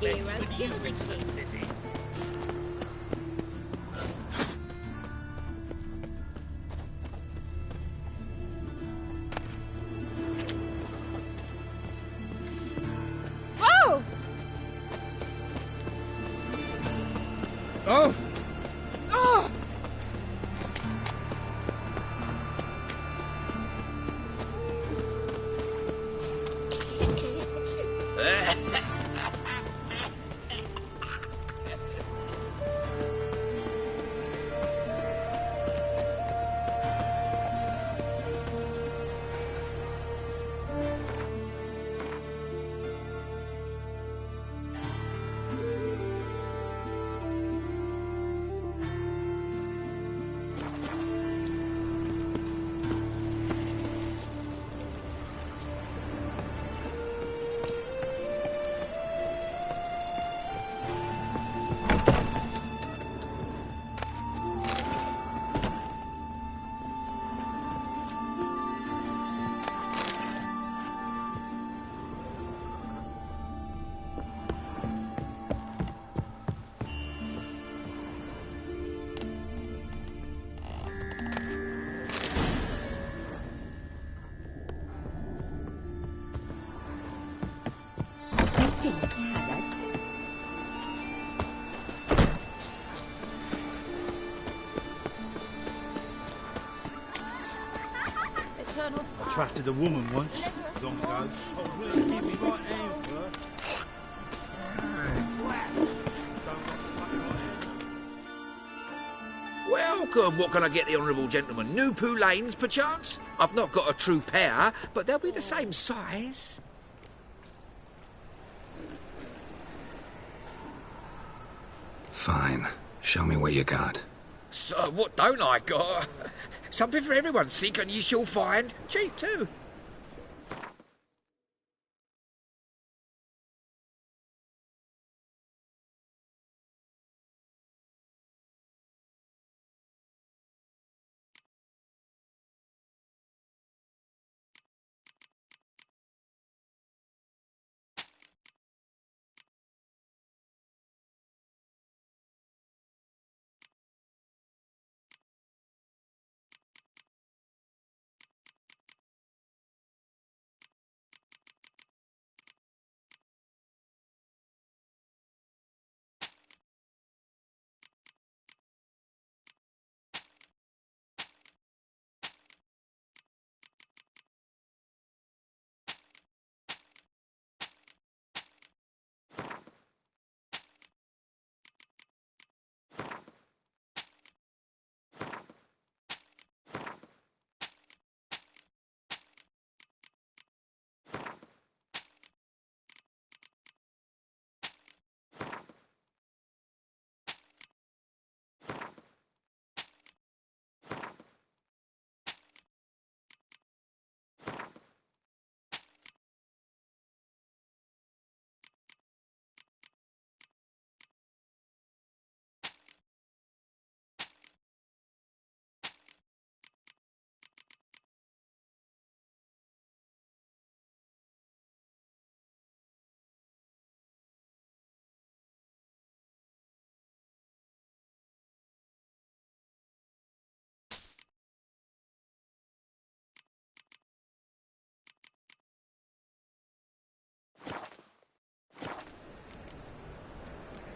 our hero. Give us a kiss. Oh! Oh! Oh! Greetings, Hannah. I trusted a woman once, long ago. I was willing to give me right hand for her. Welcome. What can I get the honourable gentleman? New Poulaines, perchance? I've not got a true pair, but they'll be the same size. Fine. Show me what you got. So, what don't I got? Something for everyone. Seek and ye shall find. Cheap, too.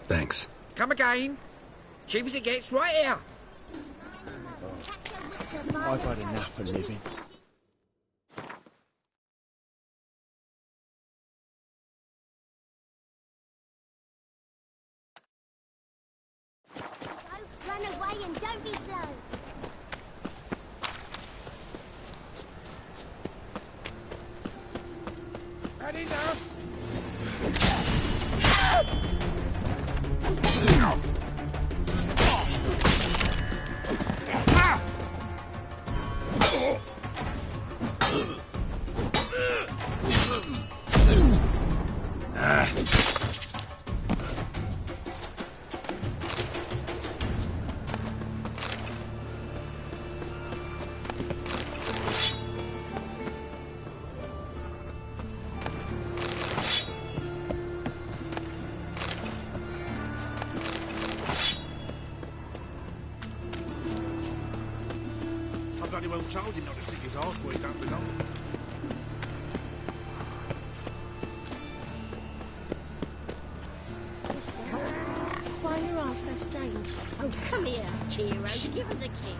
Thanks. Come again. Cheap as it gets, right here. I've had enough of living. Run away and don't be slow. Had enough. bloody well told him not to stick his arse where he don't belong. Why are your eyes so strange? Oh, come here, hero. Give us a kiss.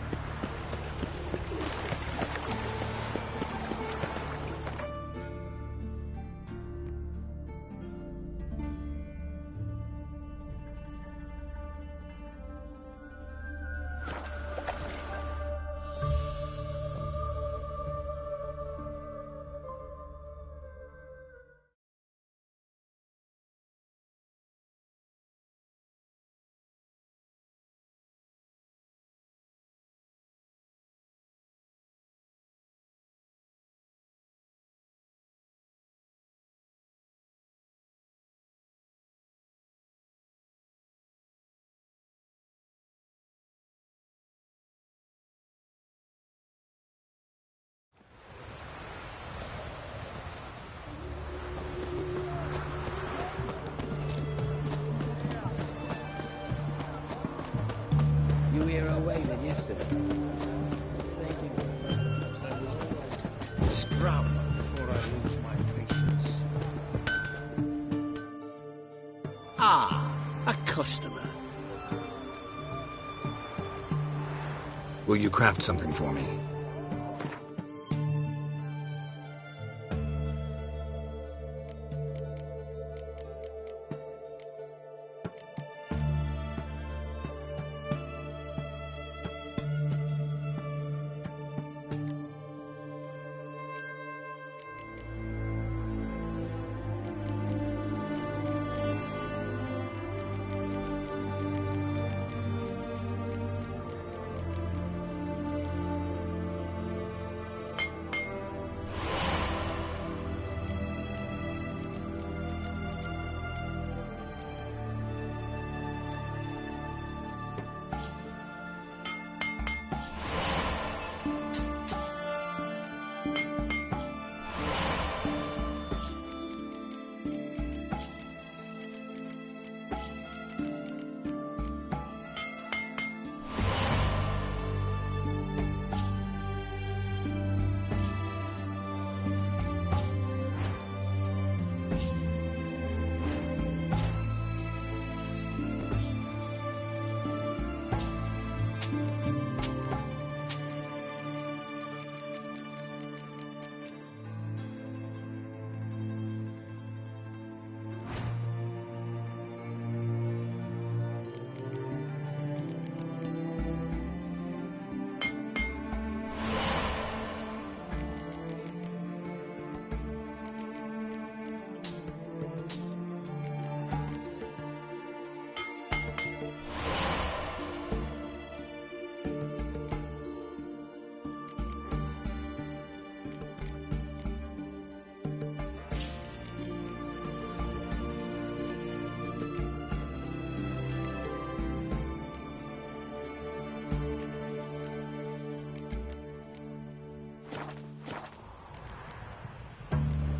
You were here whaling yesterday. What did they do? Scrub before I lose my patience. Ah, a customer. Will you craft something for me?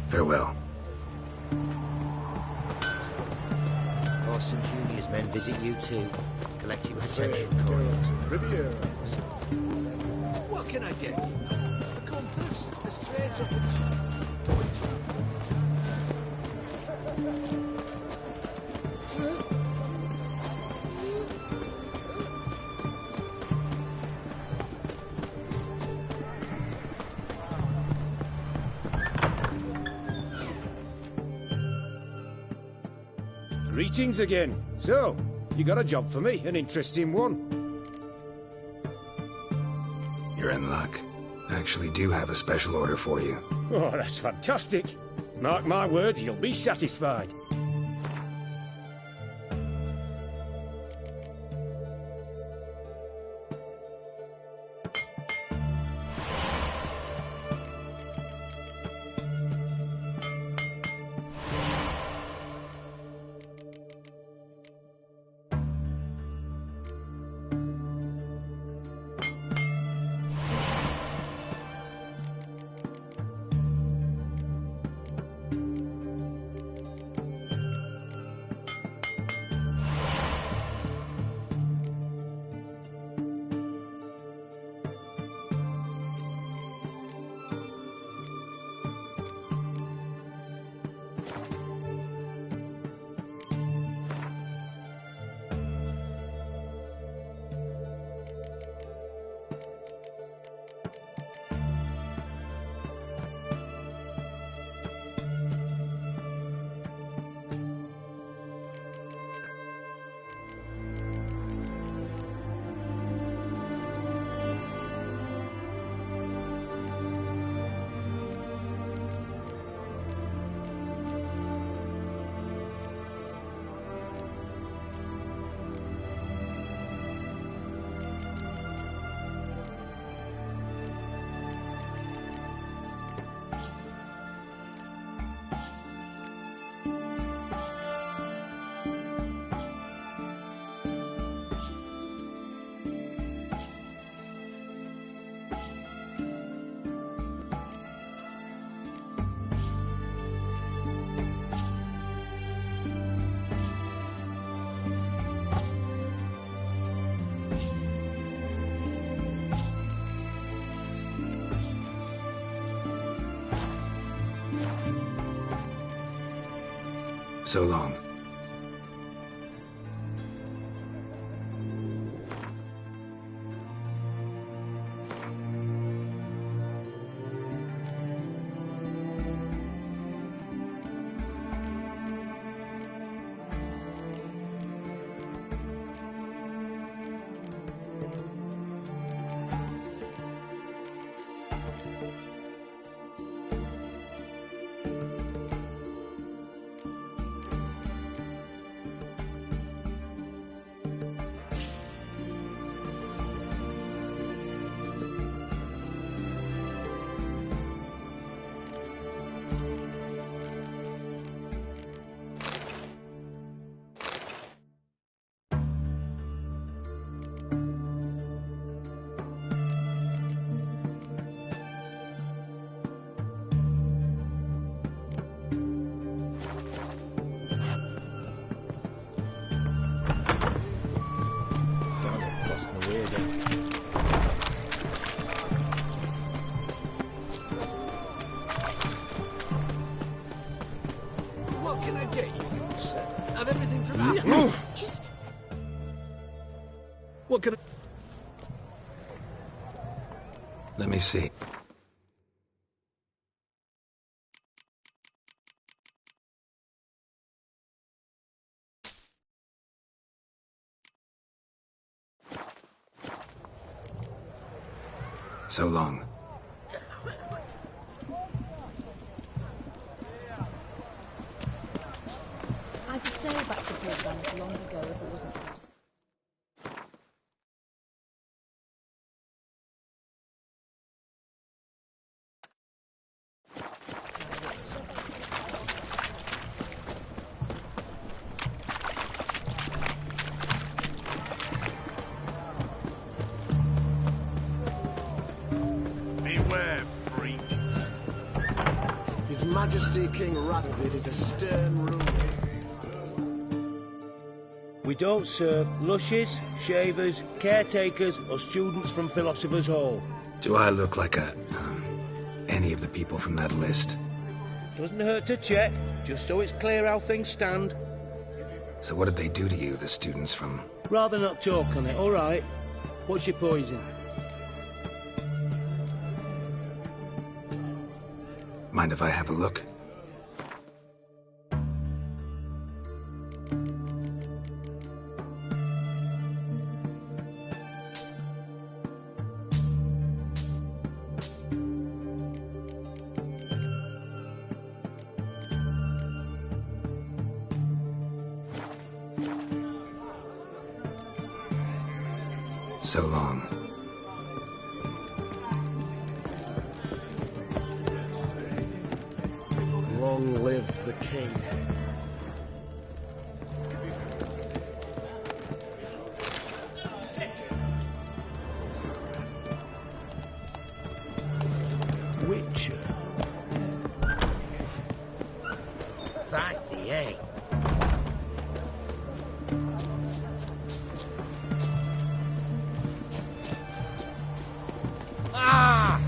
Farewell. Orson Jr.'s men visit you too. Collect your protection coin. Riviera. What can I get? The compass, the straight up Greetings again. So, you got a job for me, an interesting one. You're in luck. I actually do have a special order for you. Oh, that's fantastic. Mark my words, you'll be satisfied. So long. What can I get you, sir? Have everything from Apple. Just What can I... Let me see. So long. I'd to sail back to Port Venice long ago if it wasn't for us. Beware, freak. His Majesty King Radovid is a stern ruler. We don't serve lushes, shavers, caretakers, or students from Philosopher's Hall. Do I look like any of the people from that list? Doesn't hurt to check, just so it's clear how things stand. So what did they do to you, the students from... Rather not talk on it, all right? What's your poison? Mind if I have a look? So long. Long live the king. Witcher. Fancy, eh? Ah!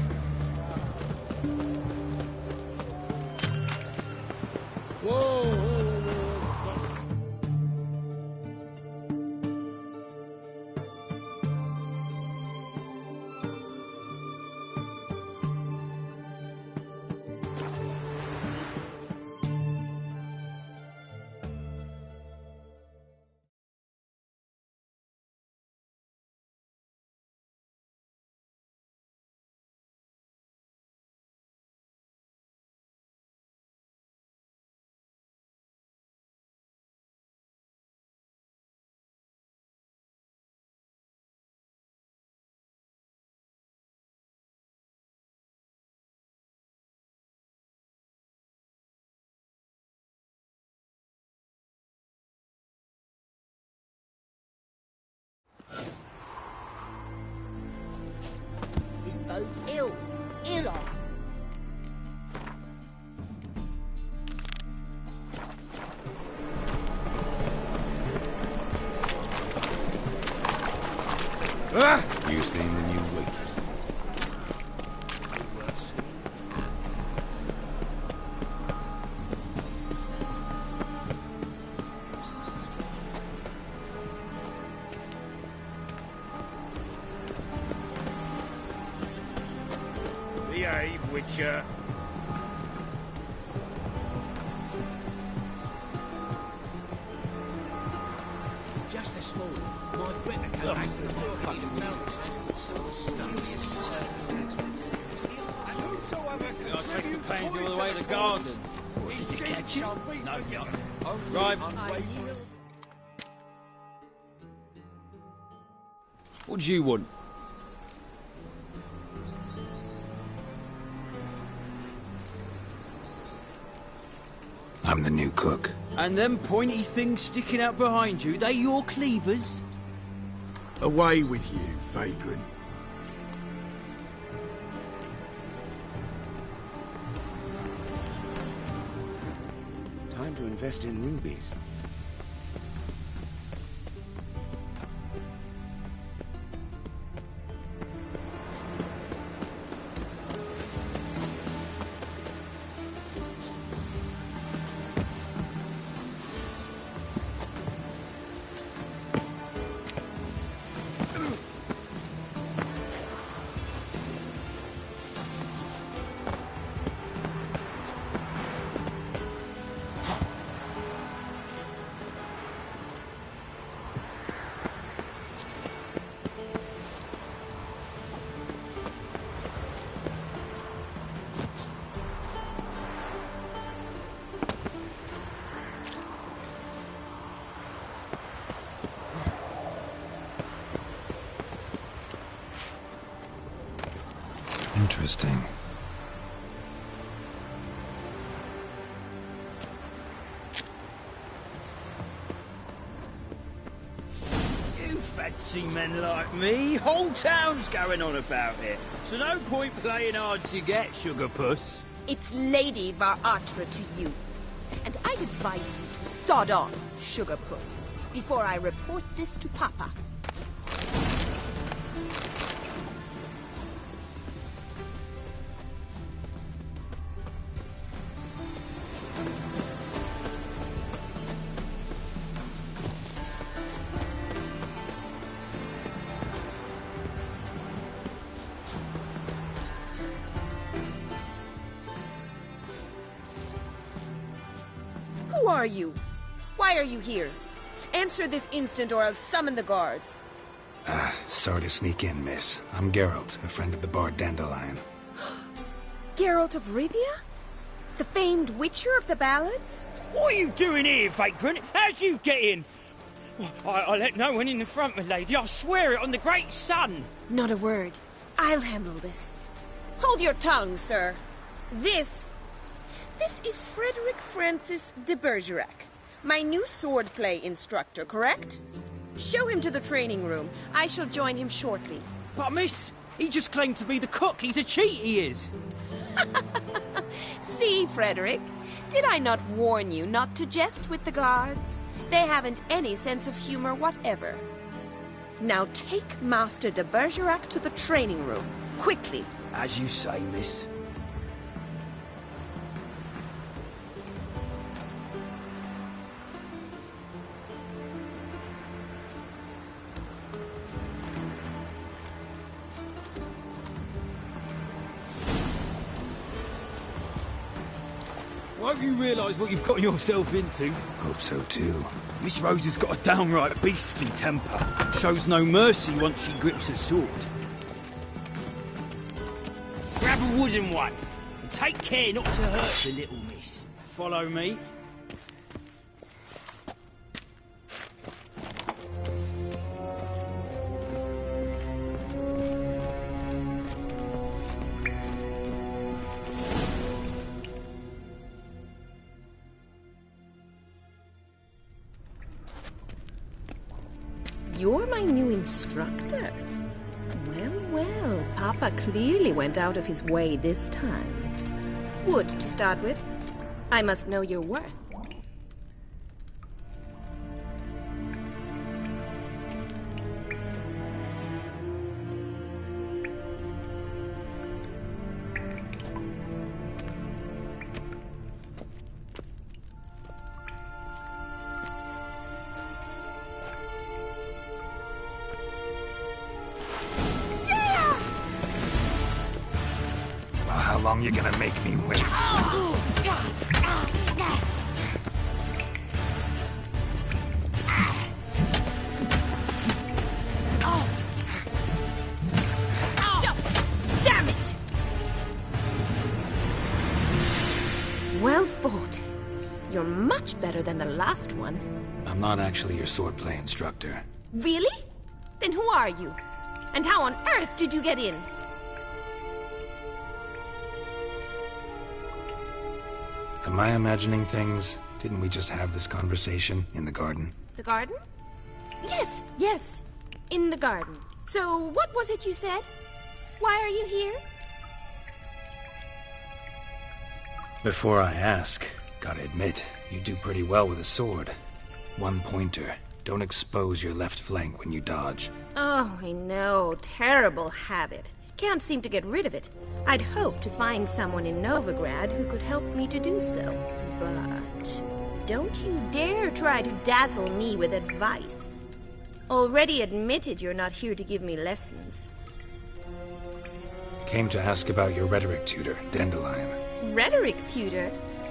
this boat's ill. Ill off. You seen the new waitresses? Behave, Witcher. Just this morning, my Britta came back with a fucking melted stone. I chased the pansy all the way to the garden. Did you catch it? No, yeah. Right. What do you want? I'm the new cook. And them pointy things sticking out behind you, they your cleavers? Away with you, vagrant. Time to invest in rubies. Interesting. You fancy men like me? Whole town's going on about it. So no point playing hard to get, sugar puss. It's Lady Varatra to you. And I'd advise you to sod off, sugar puss, before I report this to Papa. Who are you? Why are you here? Answer this instant or I'll summon the guards. Sorry to sneak in, miss. I'm Geralt, a friend of the bard Dandelion. Geralt of Rivia? The famed witcher of the ballads? What are you doing here, vagrant? How'd you get in? I let no one in the front, my lady. I swear it on the great sun. Not a word. I'll handle this. Hold your tongue, sir. This is Frederick Francis de Bergerac, my new swordplay instructor, correct? Show him to the training room. I shall join him shortly. But miss, he just claimed to be the cook. He's a cheat, he is. See, Frederick, did I not warn you not to jest with the guards? They haven't any sense of humor whatever. Now take Master de Bergerac to the training room, quickly. As you say, miss. Won't you realise what you've got yourself into? Hope so, too. Miss Rose has got a downright beastly temper. Shows no mercy once she grips a sword. Grab a wooden one. And take care not to hurt the little miss. Follow me. You're my new instructor. Well, Papa clearly went out of his way this time. Wood, to start with. I must know your worth. long you gonna make me wait? Damn it! Well fought. You're much better than the last one. I'm not actually your swordplay instructor. Really? Then who are you? And how on earth did you get in? Am I imagining things? Didn't we just have this conversation in the garden? The garden? Yes. In the garden. So, what was it you said? Why are you here? Before I ask, gotta admit, you do pretty well with a sword. One pointer. Don't expose your left flank when you dodge. Oh, I know. Terrible habit. Can't seem to get rid of it. I'd hoped to find someone in Novigrad who could help me to do so. But don't you dare try to dazzle me with advice. Already admitted you're not here to give me lessons. Came to ask about your rhetoric tutor, Dandelion. Rhetoric tutor?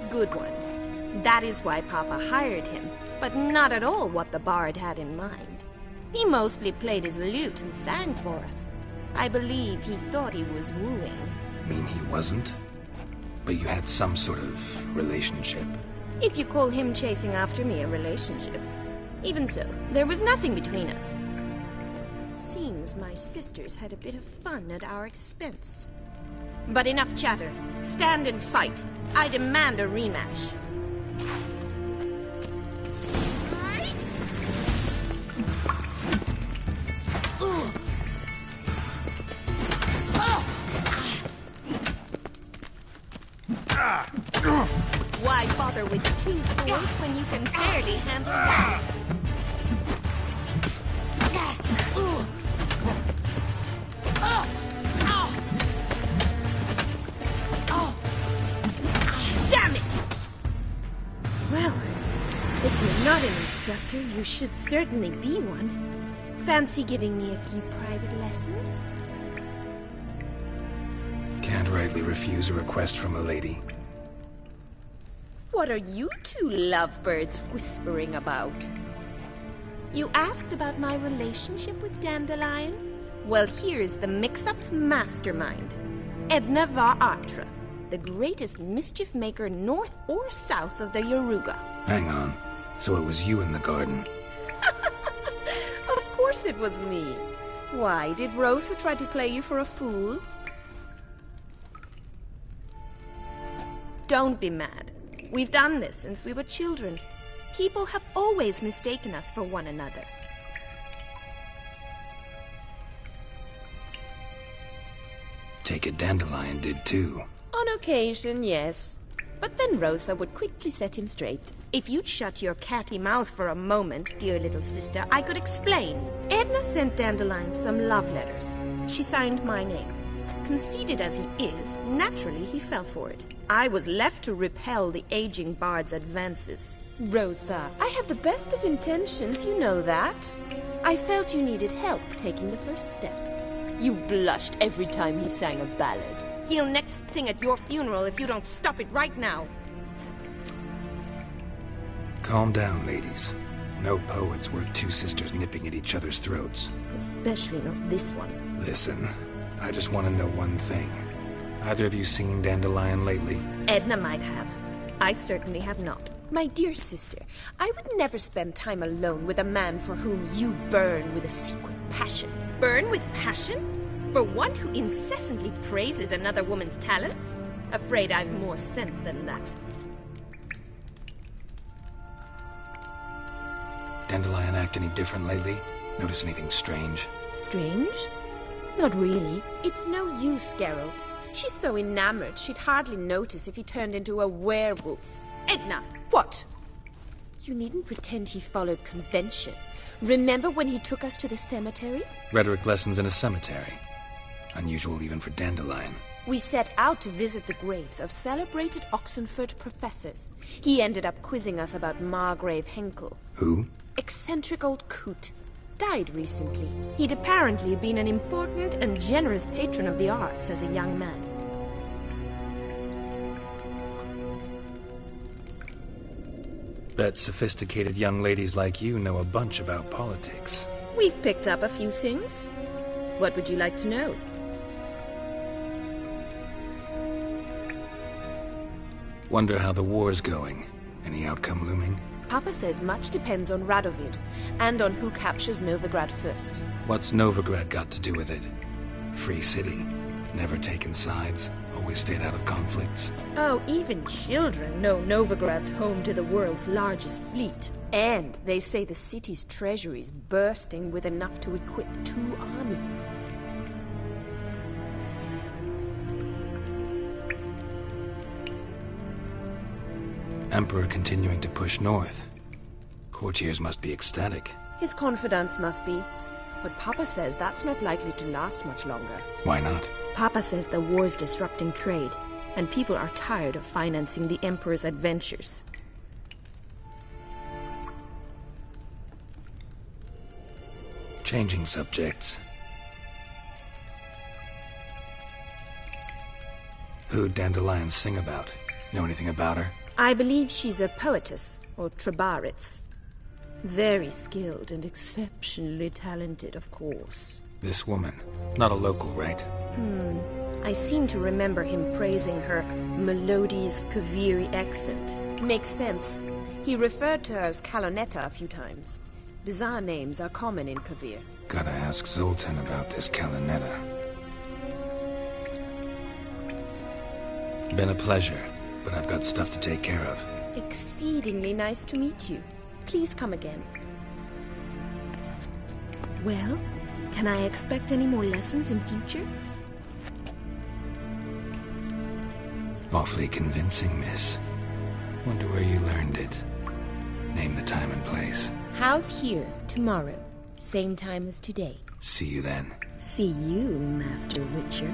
Good one. That is why Papa hired him, but not at all what the bard had in mind. He mostly played his lute and sang for us. I believe he thought he was wooing. Mean he wasn't? But you had some sort of relationship. If you call him chasing after me a relationship. Even so, there was nothing between us. Seems my sisters had a bit of fun at our expense. But enough chatter. Stand and fight. I demand a rematch. Why bother with two swords when you can barely handle one? Damn it! Well, if you're not an instructor, you should certainly be one. Fancy giving me a few private lessons? Can't rightly refuse a request from a lady. What are you two lovebirds whispering about? You asked about my relationship with Dandelion? Well, here's the mix-up's mastermind. Edna var Atra, the greatest mischief maker north or south of the Yaruga. Hang on. So it was you in the garden? Of course it was me. Why, did Rosa try to play you for a fool? Don't be mad. We've done this since we were children. People have always mistaken us for one another. Take it Dandelion did too. On occasion, yes. But then Rosa would quickly set him straight. If you'd shut your catty mouth for a moment, dear little sister, I could explain. Edna sent Dandelion some love letters. She signed my name. Conceited as he is, naturally he fell for it. I was left to repel the aging bard's advances. Rosa, I had the best of intentions, you know that. I felt you needed help taking the first step. You blushed every time he sang a ballad. He'll next sing at your funeral if you don't stop it right now. Calm down, ladies. No poet's worth two sisters nipping at each other's throats. Especially not this one. Listen, I just want to know one thing. Either of you seen Dandelion lately? Edna might have. I certainly have not. My dear sister, I would never spend time alone with a man for whom you burn with a secret passion. Burn with passion? For one who incessantly praises another woman's talents? Afraid I've more sense than that. Dandelion act any different lately? Notice anything strange? Strange? Not really. It's no use, Geralt. She's so enamored she'd hardly notice if he turned into a werewolf. Edna! What? You needn't pretend he followed convention. Remember when he took us to the cemetery? Rhetoric lessons in a cemetery. Unusual even for Dandelion. We set out to visit the graves of celebrated Oxenford professors. He ended up quizzing us about Margrave Henkel. Who? Eccentric old coot. Died recently. He'd apparently been an important and generous patron of the arts as a young man. Bet sophisticated young ladies like you know a bunch about politics. We've picked up a few things. What would you like to know? Wonder how the war's going. Any outcome looming? Papa says much depends on Radovid, and on who captures Novigrad first. What's Novigrad got to do with it? Free city. Never taken sides. Always stayed out of conflicts. Oh, even children know Novigrad's home to the world's largest fleet. And they say the city's treasury's bursting with enough to equip 2 armies. Emperor continuing to push north. Courtiers must be ecstatic. His confidants must be. But Papa says that's not likely to last much longer. Why not? Papa says the war's disrupting trade, and people are tired of financing the Emperor's adventures. Changing subjects. Who'd Dandelion sing about? Know anything about her? I believe she's a poetess, or Trebaritz. Very skilled and exceptionally talented, of course. This woman. Not a local, right? I seem to remember him praising her melodious Kaviri accent. Makes sense. He referred to her as Kalonetta a few times. Bizarre names are common in Kavir. Gotta ask Zoltan about this Kalonetta. Been a pleasure, but I've got stuff to take care of. Exceedingly nice to meet you. Please come again. Well, can I expect any more lessons in future? Awfully convincing, miss. Wonder where you learned it. Name the time and place. House here, tomorrow. Same time as today. See you then. See you, Master Witcher.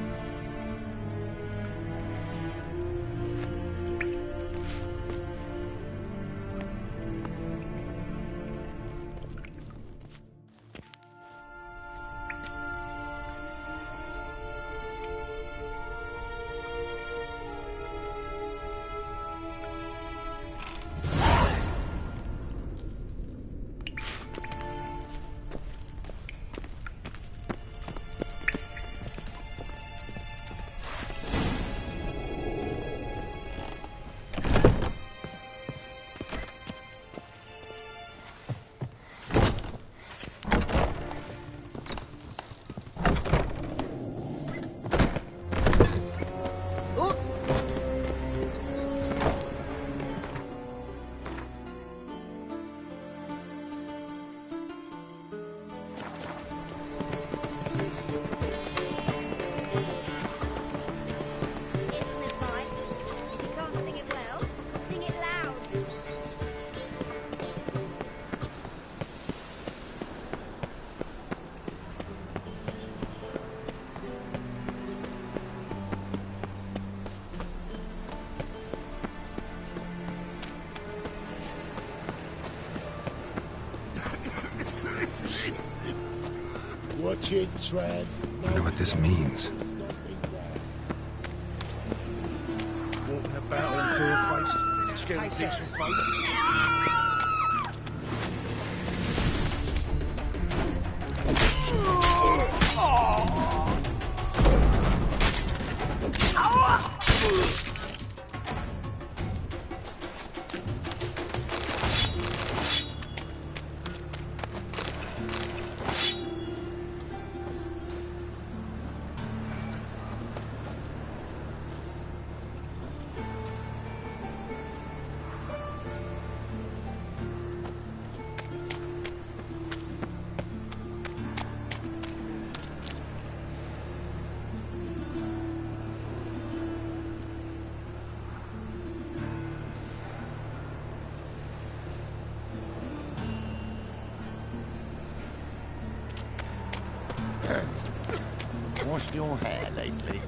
Watch it, Tread. Wonder what this means. Walking about all bare-faced, scared of decent folk. Washed your hair lately?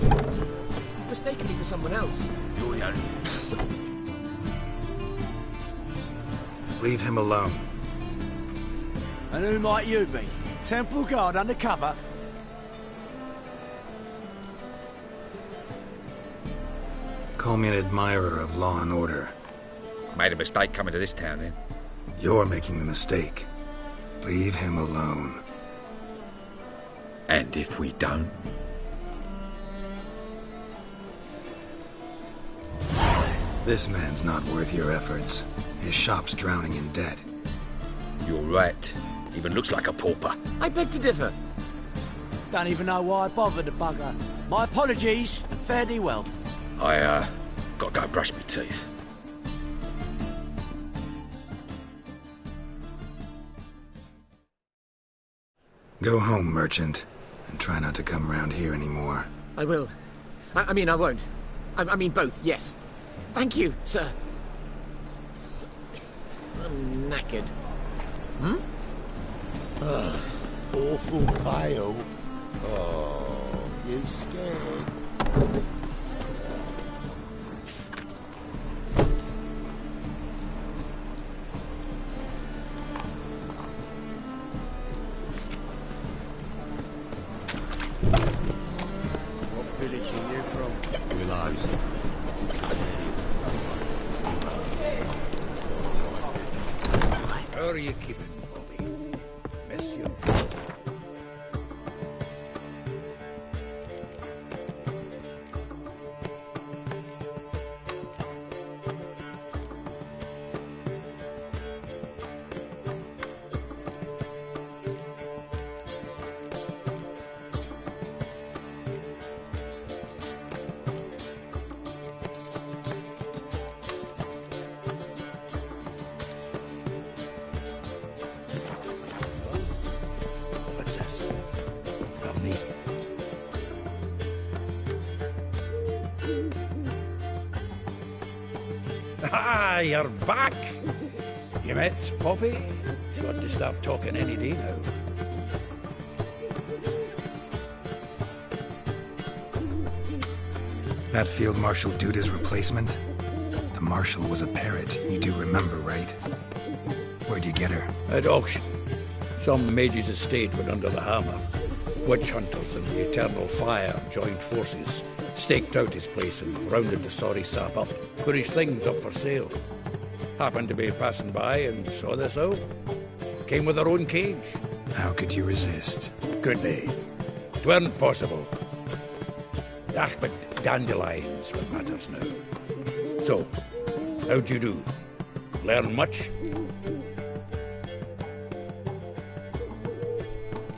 You've mistaken me for someone else. You're the only... Leave him alone. And who might you be? Temple Guard undercover? Call me an admirer of law and order. Made a mistake coming to this town, then. You're making the mistake. Leave him alone. And if we don't? This man's not worth your efforts. His shop's drowning in debt. You're right. Even looks like a pauper. I beg to differ. Don't even know why I bothered the bugger. My apologies. Fare thee well. I, gotta go brush my teeth. Go home, merchant, and try not to come round here anymore. I will. I mean, I won't. I mean both, yes. Thank you, sir. I'm knackered. Awful pale. Oh, you scared? What village are you from? Willows. It's Italian. How are you keeping, Bobby? Miss you. What's this? Lovely. Ah, you're back! You met Poppy? She ought to start talking any day now. That Field Marshal Duda's replacement? The Marshal was a parrot, you do remember, right? Where'd you get her? At auction. Some mage's estate went under the hammer. Witch hunters and the Eternal Fire joined forces, staked out his place and rounded the sorry sap up, put his things up for sale. Happened to be passing by and saw this out. Came with her own cage. How could you resist? Could they? 'Tweren't possible. Ah, but dandelions what matters now. So, how'd you do? Learn much?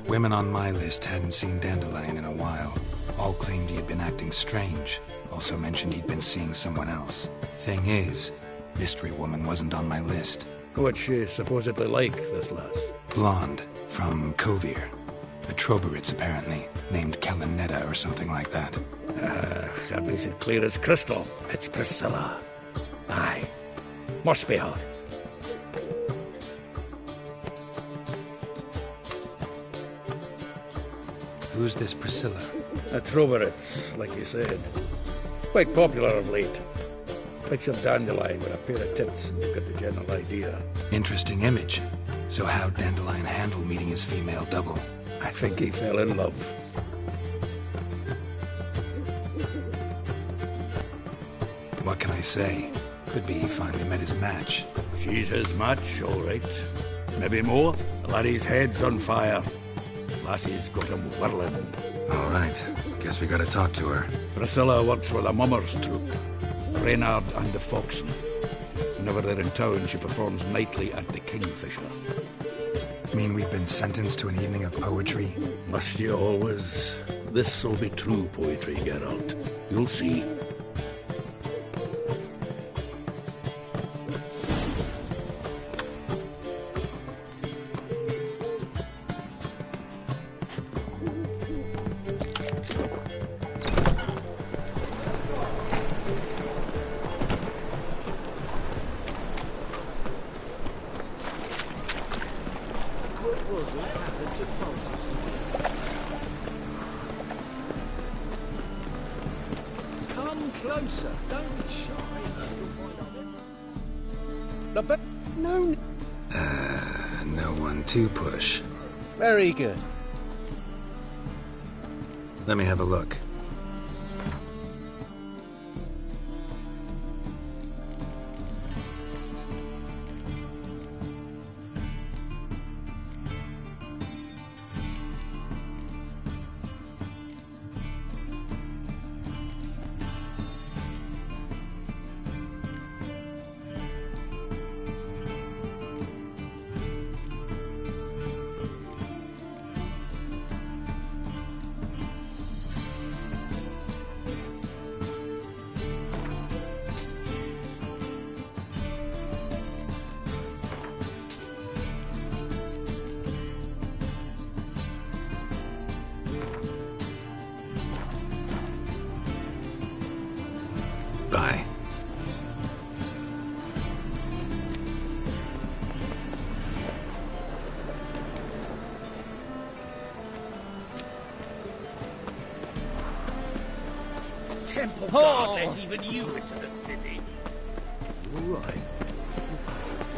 Women on my list hadn't seen Dandelion in a while. All claimed he had been acting strange. Also mentioned he'd been seeing someone else. Thing is, Mystery Woman wasn't on my list. What's she supposedly like, this lass? Blonde, from Kovir. A Troberitz, apparently, named Kalinetta or something like that. That makes it clear as crystal. It's Priscilla. Aye. Must be her. Who's this Priscilla? A Troberitz, like you said. Quite popular of late. Picture Dandelion with a pair of tits and you've got the general idea. Interesting image. So how'd Dandelion handle meeting his female double? I think he fell in love. What can I say? Could be he finally met his match. She's his match, all right. Maybe more. The laddie's head's on fire. Lassie's got him whirling. All right. Guess we gotta talk to her. Priscilla works for the Mummers troupe. Reynard and the Foxen. Whenever they're in town, she performs nightly at the Kingfisher. Mean we've been sentenced to an evening of poetry? Must you always? This'll be true poetry, Geralt. You'll see. closer. Don't be shy. You'll find out. No. No one to push. Very good. Let me have a look. Bye. Temple Guard let even you into the city. You all right?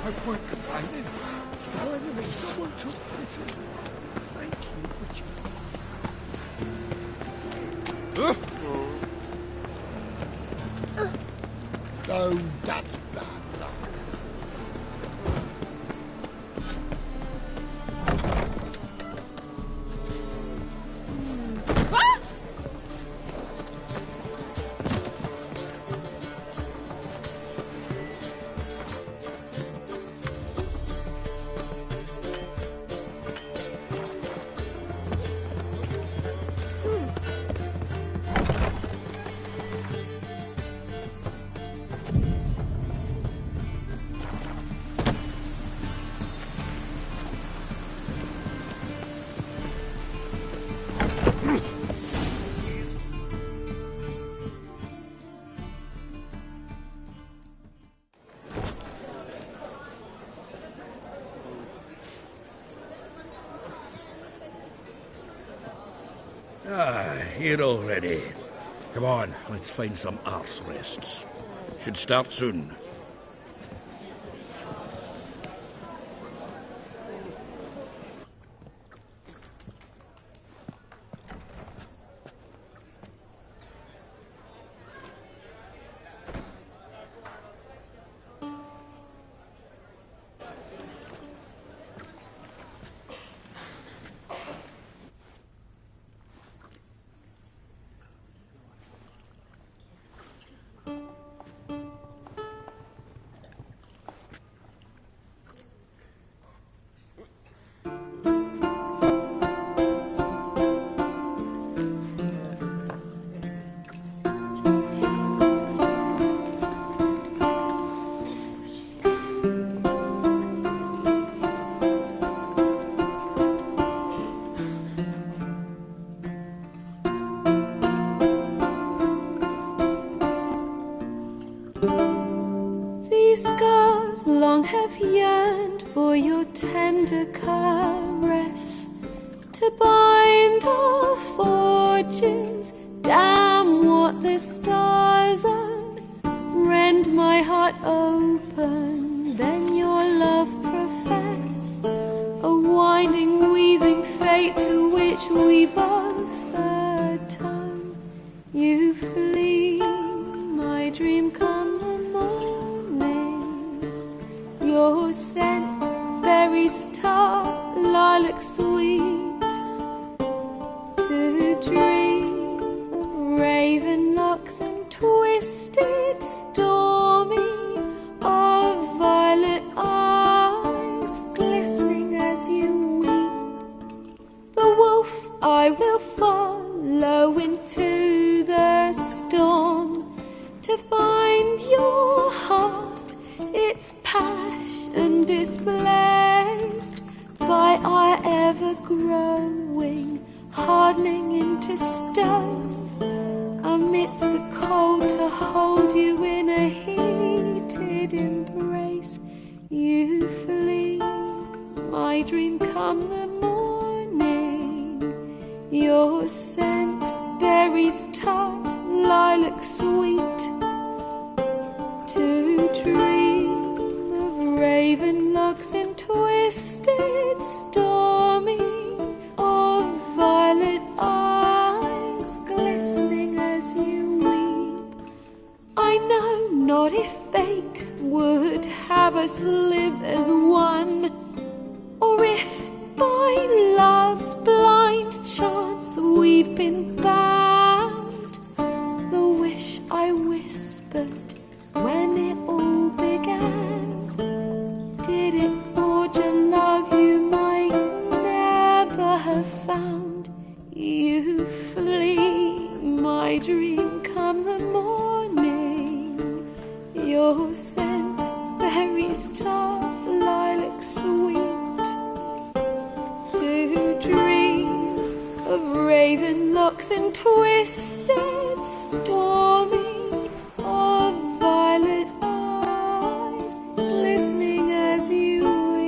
No point complaining. Finally, someone took pity. Thank you, Richard. Oh, that's bad luck. Here already. Come on, let's find some arse rests. Should start soon. These scars long have yearned for your tender caress, to bind our fortunes. Damn what the stars are. Rend my heart open, then your love profess, a winding, weaving fate to which we both atone. You flee, my dream come the morning. Your scent, berries tart, lilac sweet, to dream of raven locks and twisted stormy, of violet eyes glistening as you weep. The wolf I will follow into the storm, to find your heart, its passion displaced by our ever-growing, hardening into stone. Amidst the cold, to hold you in a heated embrace, you flee, my dream come the morning. Your scent, berries tart, lilac lilac sweet, to dream of raven locks and twisted stormy, of violet eyes glistening as you weep. I know not if fate would have us live as one, or if by love's blind chance we've been bound. The wish I whispered when it all began, did it forge a love you might never have found? You flee, my dream, come the morning, your scent, berry star, lilac sweet, to dream of raven locks and twisted stormy, of violet eyes glistening as you weep.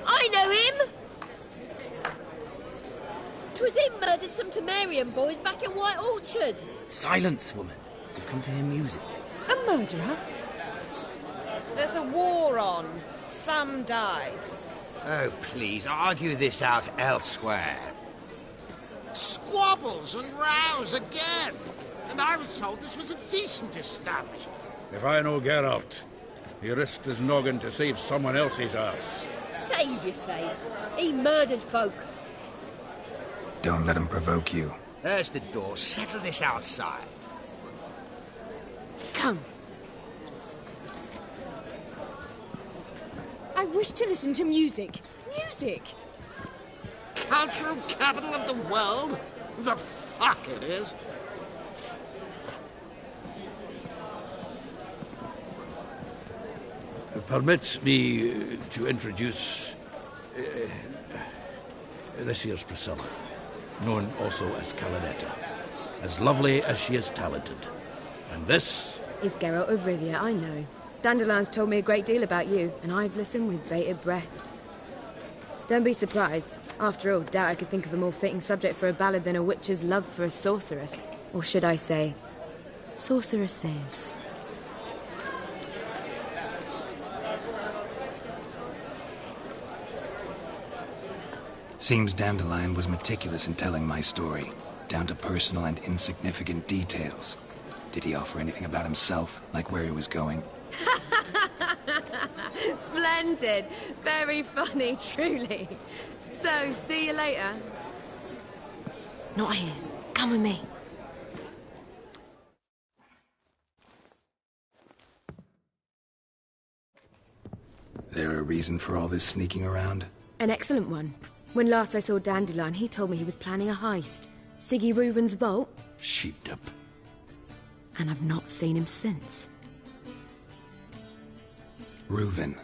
I know him! 'Twas him murdered some Temerian boys back in White Orchard. Silence, woman. We've come to hear music. A murderer? There's a war on. Some die. Oh, please, argue this out elsewhere. Squabbles and rows again. And I was told this was a decent establishment. If I know Geralt, he risked his noggin to save someone else's ass. Save, you say? He murdered folk. Don't let him provoke you. There's the door. Settle this outside. Come. I wish to listen to music. Music! Cultural capital of the world? The fuck it is. Permit me to introduce this here's Priscilla, known also as Calinetta. As lovely as she is talented. And this is Geralt of Rivia, I know. Dandelion's told me a great deal about you, and I've listened with bated breath. Don't be surprised. After all, doubt I could think of a more fitting subject for a ballad than a witch's love for a sorceress. Or should I say, sorceresses. Seems Dandelion was meticulous in telling my story, down to personal and insignificant details. Did he offer anything about himself, like where he was going? Splendid. Very funny, truly. So, see you later. Not here. Come with me. There a reason for all this sneaking around? An excellent one. When last I saw Dandelion, he told me he was planning a heist. Siggy Reuven's vault. Sheepdip. And I've not seen him since. Reuven.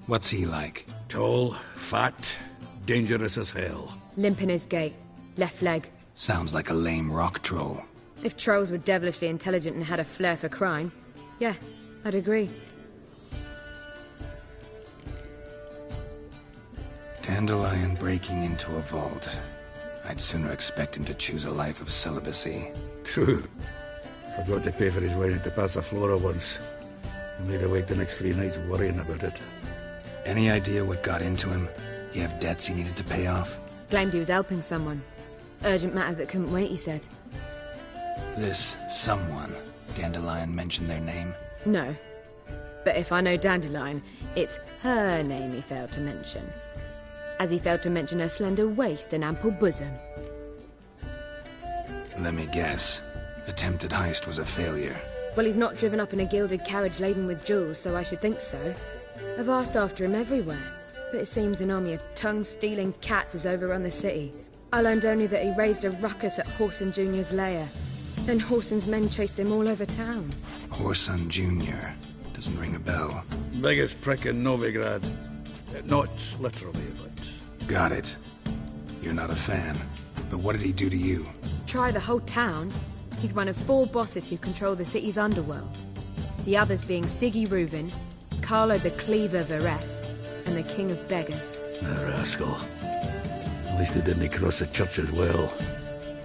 What's he like? Tall, fat, dangerous as hell. Limp in his gait. Left leg. Sounds like a lame rock troll. If trolls were devilishly intelligent and had a flair for crime, yeah, I'd agree. Dandelion breaking into a vault. I'd sooner expect him to choose a life of celibacy. True. Forgot to pay for his wine at the Passaflora once. Made awake the next 3 nights worrying about it. Any idea what got into him? He have debts he needed to pay off? Claimed he was helping someone. Urgent matter that couldn't wait, he said. This someone, Dandelion mentioned their name? No. But if I know Dandelion, it's her name he failed to mention. As he failed to mention her slender waist and ample bosom. Let me guess. Attempted heist was a failure. Well, he's not driven up in a gilded carriage laden with jewels, so I should think so. I've asked after him everywhere, but it seems an army of tongue-stealing cats has overrun the city. I learned only that he raised a ruckus at Whoreson Jr.'s lair. Then Whoreson's men chased him all over town. Whoreson Jr. Doesn't ring a bell. Biggest prick in Novigrad. Not literally, but... Got it. You're not a fan. But what did he do to you? Try the whole town. He's one of 4 bosses who control the city's underworld. The others being Siggy Reuven, Carlo the Cleaver Varese, and the King of Beggars. The rascal. At least he didn't cross the church as well.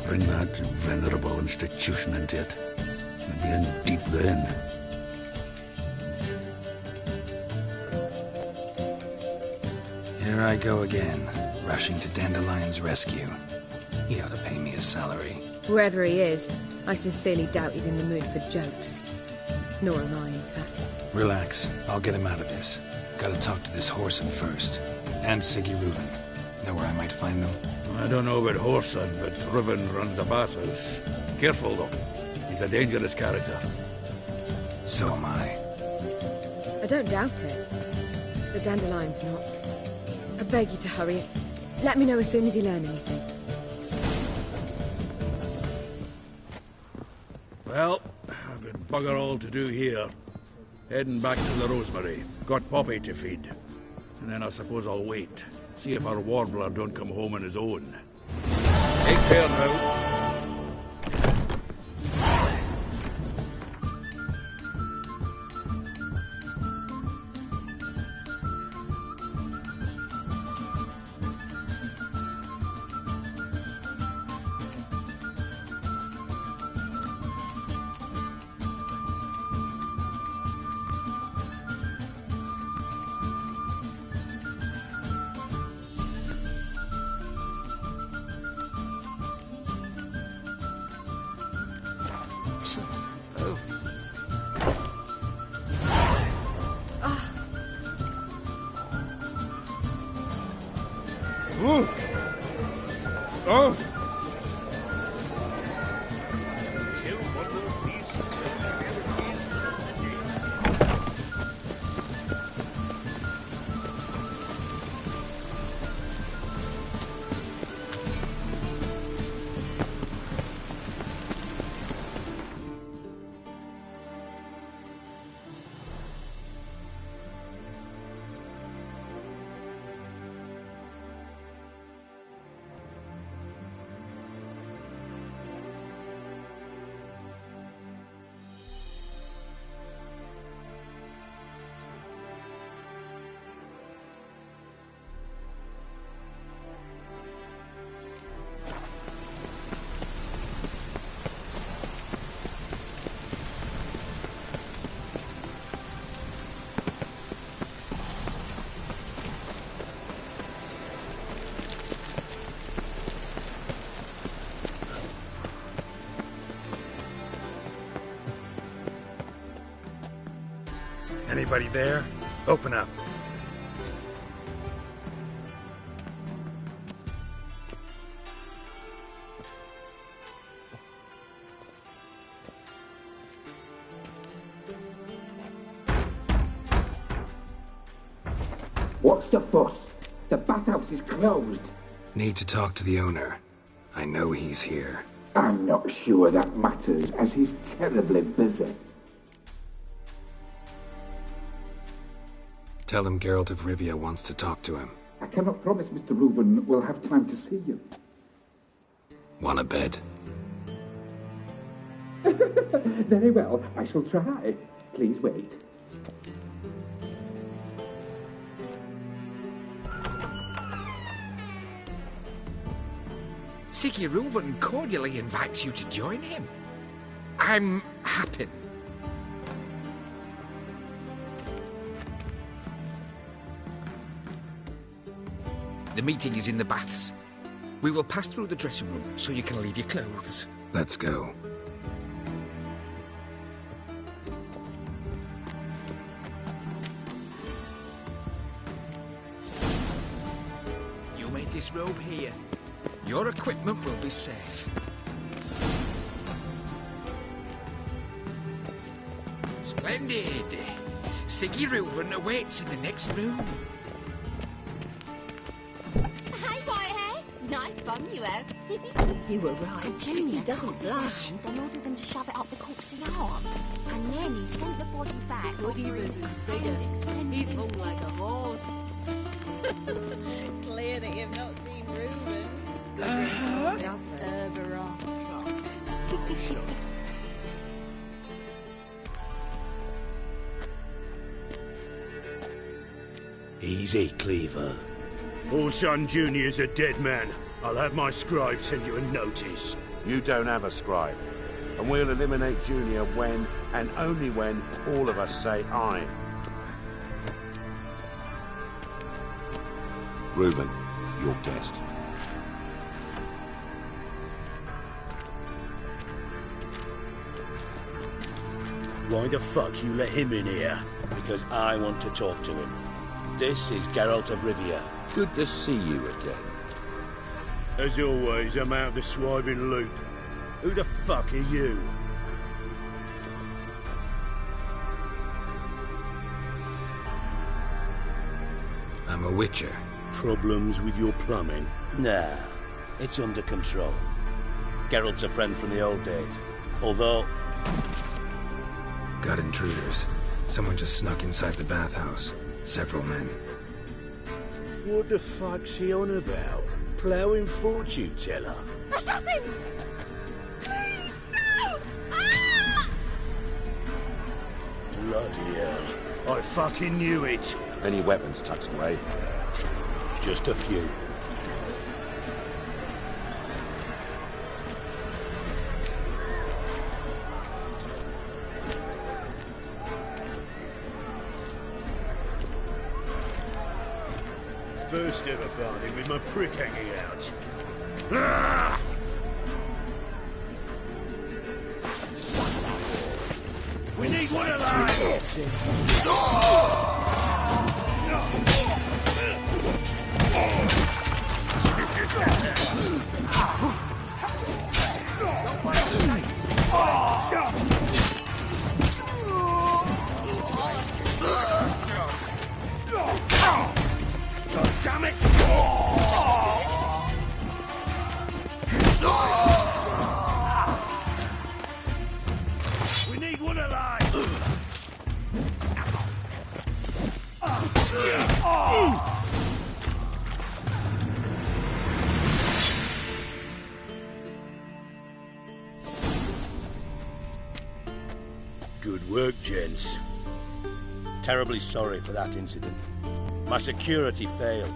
Bring that venerable institution into it. We'd be in deep then. Here I go again, rushing to Dandelion's rescue. He ought to pay me a salary. Wherever he is, I sincerely doubt he's in the mood for jokes. Nor am I, in fact. Relax. I'll get him out of this. Gotta talk to this Whoreson first. And Siggy Reuven. Know where I might find them? I don't know about Whoreson, but Reuven runs a bathhouse. Careful, though. He's a dangerous character. So am I. I don't doubt it. But Dandelion's not. I beg you to hurry. Let me know as soon as you learn anything. Well, I've got bugger all to do here. Heading back to the Rosemary. Got Poppy to feed. And then I suppose I'll wait. See if our warbler don't come home on his own. Take care now. Anybody there? Open up. What's the fuss? The bathhouse is closed. Need to talk to the owner. I know he's here. I'm not sure that matters, as he's terribly busy. Tell him Geralt of Rivia wants to talk to him. I cannot promise Mr. Reuven will have time to see you. Want a bed? Very well, I shall try. Please wait. Siggy Reuven cordially invites you to join him. I'm happy. The meeting is in the baths. We will pass through the dressing room so you can leave your clothes. Let's go. You may disrobe here. Your equipment will be safe. Splendid. Siggy Reuven awaits in the next room. Hey, Whitehair. Nice bum you have. You were right. And Junior He doesn't cut his blush. hand, then ordered them to shove it up the corpse's arse. And then he sent the body back. Woody was bigger. He's hung like a horse. Clear that you've not seen Reuben. Ever off. Easy, Cleaver. Orson Jr.'s a dead man. I'll have my scribe send you a notice. You don't have a scribe. And we'll eliminate Junior when, and only when, all of us say aye. Reuven, your guest. Why the fuck you let him in here? Because I want to talk to him. This is Geralt of Rivia. Good to see you again. As always, I'm out of the swiving loop. Who the fuck are you? I'm a witcher. Problems with your plumbing? Nah, it's under control. Geralt's a friend from the old days. Although... Got intruders. Someone just snuck inside the bathhouse. Several men. What the fuck's he on about? Ploughing fortune teller? Assassins! Please, no! Ah! Bloody hell. I fucking knew it. Any weapons tucked away? Just a few. First ever party with my prick hanging out. Ah! We need one alive! God damn it! We need one alive! Good work, gents. Terribly sorry for that incident. My security failed.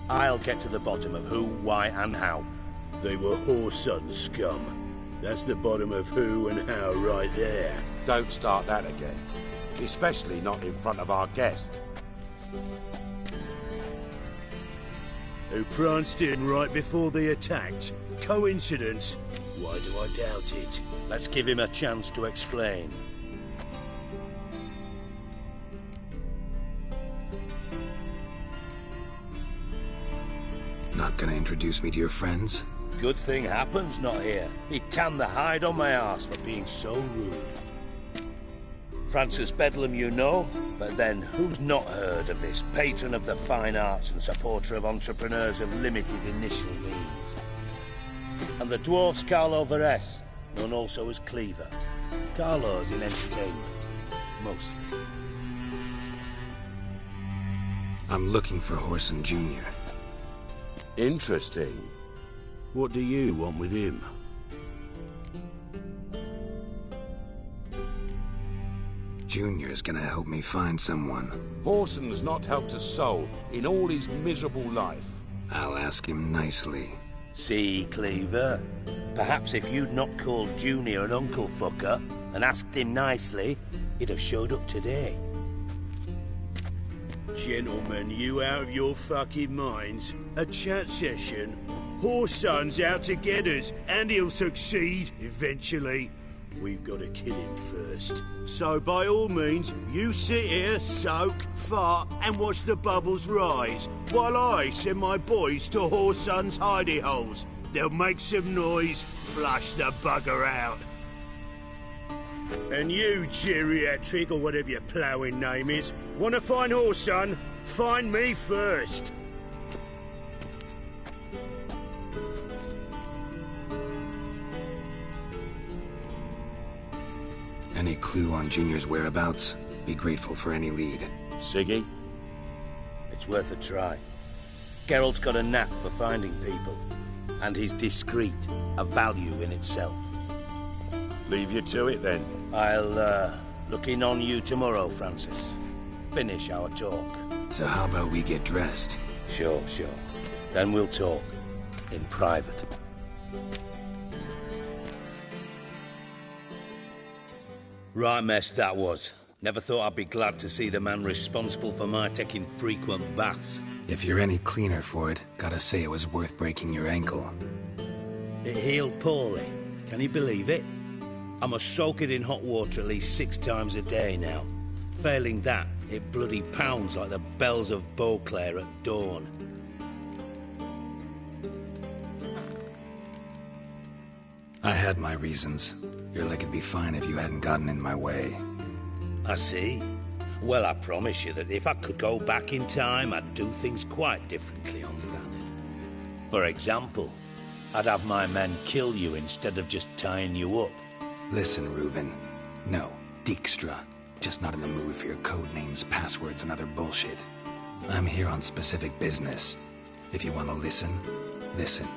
I'll get to the bottom of who, why, and how. They were Whoreson scum. That's the bottom of who and how right there. Don't start that again. Especially not in front of our guest. Who pranced in right before they attacked. Coincidence? Why do I doubt it? Let's give him a chance to explain. Not gonna introduce me to your friends? Good thing Happen's not here. He tanned the hide on my arse for being so rude. Francis Bedlam you know, but then who's not heard of this patron of the fine arts and supporter of entrepreneurs of limited initial means? And the dwarf's Carlo Veres, known also as Cleaver. Carlo's in entertainment, mostly. I'm looking for Whoreson Jr. Interesting. What do you want with him? Junior's gonna help me find someone. Whoreson's not helped a soul in all his miserable life. I'll ask him nicely. See, Cleaver? Perhaps if you'd not called Junior an uncle fucker and asked him nicely, he'd have showed up today. Gentlemen, you out of your fucking minds? A chat session? Whoreson's out to get us, and he'll succeed eventually. We've got to kill him first. So by all means, you sit here, soak, fart, and watch the bubbles rise, while I send my boys to Whoreson's hidey holes. They'll make some noise, flush the bugger out. And you, geriatric, or whatever your ploughing name is, want to find horse, son? Find me first. Any clue on Junior's whereabouts? Be grateful for any lead. Siggy? It's worth a try. Geralt's got a knack for finding people. And he's discreet, a value in itself. Leave you to it, then. I'll, look in on you tomorrow, Francis. Finish our talk. So how about we get dressed? Sure. Then we'll talk. In private. Right mess that was. Never thought I'd be glad to see the man responsible for my taking frequent baths. If you're any cleaner for it, gotta say it was worth breaking your ankle. It healed poorly. Can you believe it? I must soak it in hot water at least 6 times a day now. Failing that, it bloody pounds like the bells of Beauclair at dawn. I had my reasons. Your leg would be fine if you hadn't gotten in my way. I see. Well, I promise you that if I could go back in time, I'd do things quite differently on Thanedd. For example, I'd have my men kill you instead of just tying you up. Listen, Reuven. No, Dijkstra. Just not in the mood for your code names, passwords, and other bullshit. I'm here on specific business. If you want to listen, listen.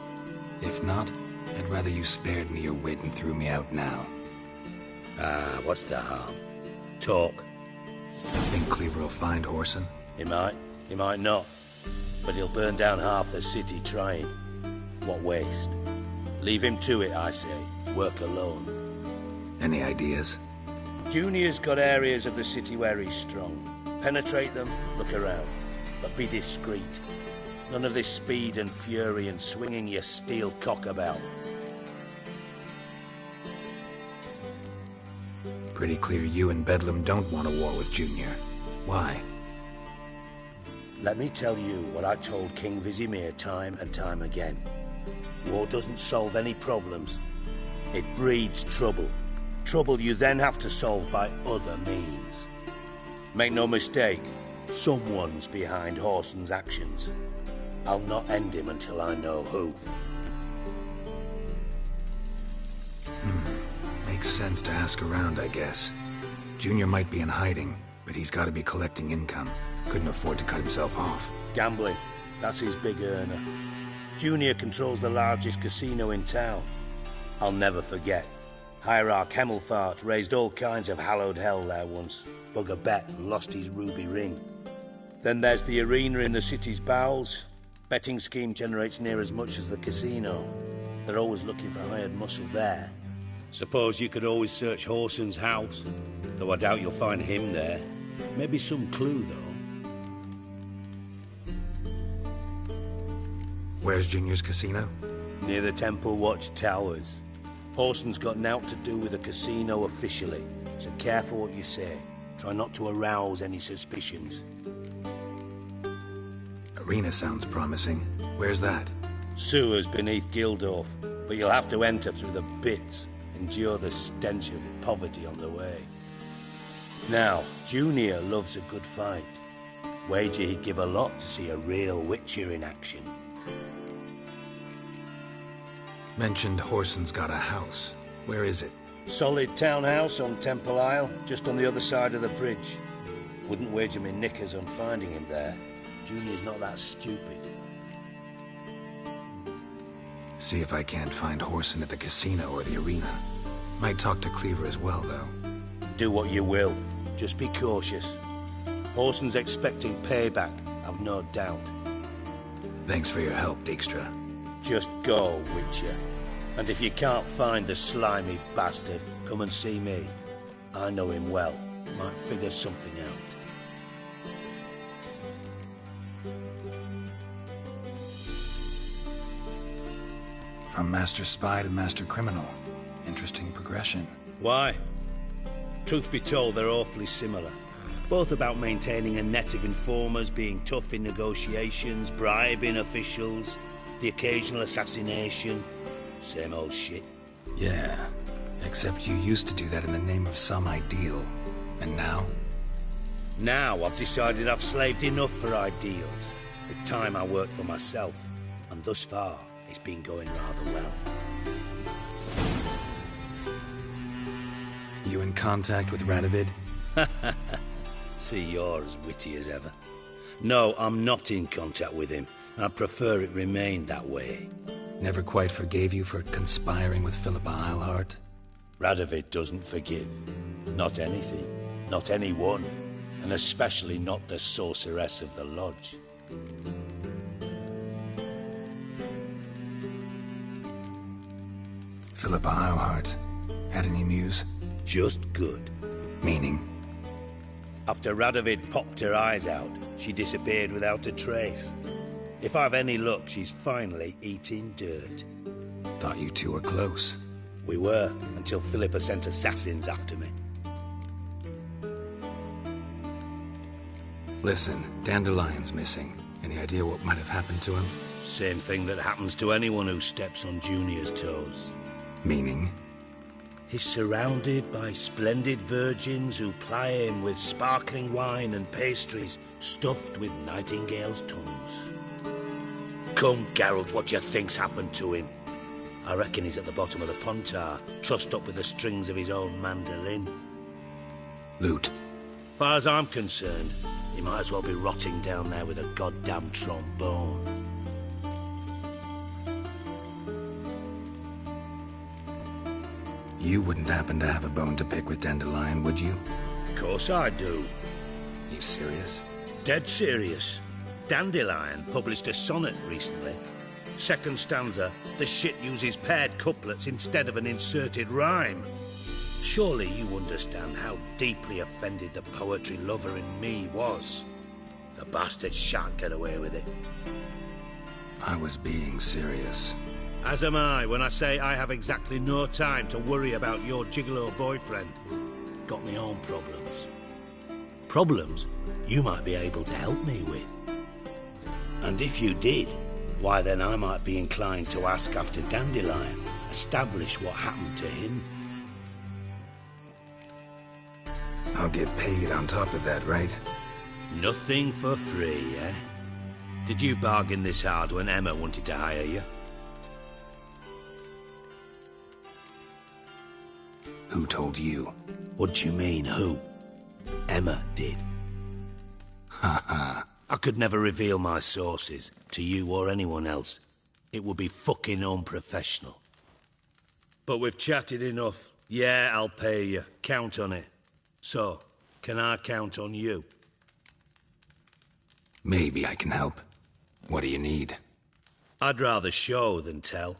If not, I'd rather you spared me your wit and threw me out now. What's the harm? Talk. You think Cleaver will find Whoreson? He might not. But he'll burn down half the city trying. What waste. Leave him to it, I say. Work alone. Any ideas? Junior's got areas of the city where he's strong. Penetrate them, look around. But be discreet. None of this speed and fury and swinging your steel cock about. Pretty clear you and Bedlam don't want a war with Junior. Why? Let me tell you what I told King Vizimir time and time again. War doesn't solve any problems. It breeds trouble. Trouble you then have to solve by other means. Make no mistake, someone's behind Whoreson's actions. I'll not end him until I know who. Makes sense to ask around, I guess. Junior might be in hiding, but he's got to be collecting income. Couldn't afford to cut himself off. Gambling. That's his big earner. Junior controls the largest casino in town. I'll never forget. Hierarch Hemmelfart raised all kinds of hallowed hell there once. Bug a bet and lost his ruby ring. Then there's the arena in the city's bowels. Betting scheme generates near as much as the casino. They're always looking for hired muscle there. Suppose you could always search Whoreson's house, though I doubt you'll find him there. Maybe some clue, though. Where's Junior's casino? Near the Temple Watch Towers. Whoreson's got naught to do with the casino officially, so careful what you say. Try not to arouse any suspicions. Arena sounds promising. Where's that? Sewers beneath Gildorf, but you'll have to enter through the bits. Endure the stench of poverty on the way. Now, Junior loves a good fight. Wager he'd give a lot to see a real Witcher in action. Mentioned Whoreson's got a house. Where is it? Solid townhouse on Temple Isle, just on the other side of the bridge. Wouldn't wager me knickers on finding him there. Junior's not that stupid. See if I can't find Whoreson at the casino or the arena. Might talk to Cleaver as well, though. Do what you will. Just be cautious. Whoreson's expecting payback, I've no doubt. Thanks for your help, Dijkstra. Just go, Witcher. And if you can't find the slimy bastard, come and see me. I know him well. Might figure something out. From Master Spy to Master Criminal. Interesting progression. Why? Truth be told, they're awfully similar. Both about maintaining a net of informers, being tough in negotiations, bribing officials, the occasional assassination. Same old shit. Yeah. Except you used to do that in the name of some ideal. And now? Now I've decided I've slaved enough for ideals. It's time I worked for myself. And thus far, it's been going rather well. You in contact with Radovid? See, you're as witty as ever. No, I'm not in contact with him. I prefer it remained that way. Never quite forgave you for conspiring with Philippa Eilhart? Radovid doesn't forgive. Not anything. Not anyone. And especially not the sorceress of the Lodge. Philippa Eilhart. Had any news? Just good. Meaning? After Radovid popped her eyes out, she disappeared without a trace. If I've any luck, she's finally eating dirt. Thought you two were close. We were, until Philippa sent assassins after me. Listen, Dandelion's missing. Any idea what might have happened to him? Same thing that happens to anyone who steps on Junior's toes. Meaning? He's surrounded by splendid virgins who ply him with sparkling wine and pastries stuffed with nightingales' tongues. Come, Geralt, what do you think's happened to him? I reckon he's at the bottom of the Pontar, trussed up with the strings of his own mandolin. Loot. Far as I'm concerned, he might as well be rotting down there with a goddamn trombone. You wouldn't happen to have a bone to pick with Dandelion, would you? Of course I do. You serious? Dead serious. Dandelion published a sonnet recently. Second stanza, the shit uses paired couplets instead of an inserted rhyme. Surely you understand how deeply offended the poetry lover in me was. The bastard shan't get away with it. I was being serious. As am I when I say I have exactly no time to worry about your gigolo boyfriend. Got my own problems. Problems you might be able to help me with. And if you did, why then I might be inclined to ask after Dandelion, establish what happened to him. I'll get paid on top of that, right? Nothing for free, eh? Did you bargain this hard when Emma wanted to hire you? Who told you? What do you mean, who? Emma did. Ha ha. I could never reveal my sources to you or anyone else. It would be fucking unprofessional. But we've chatted enough. Yeah, I'll pay you. Count on it. So, can I count on you? Maybe I can help. What do you need? I'd rather show than tell.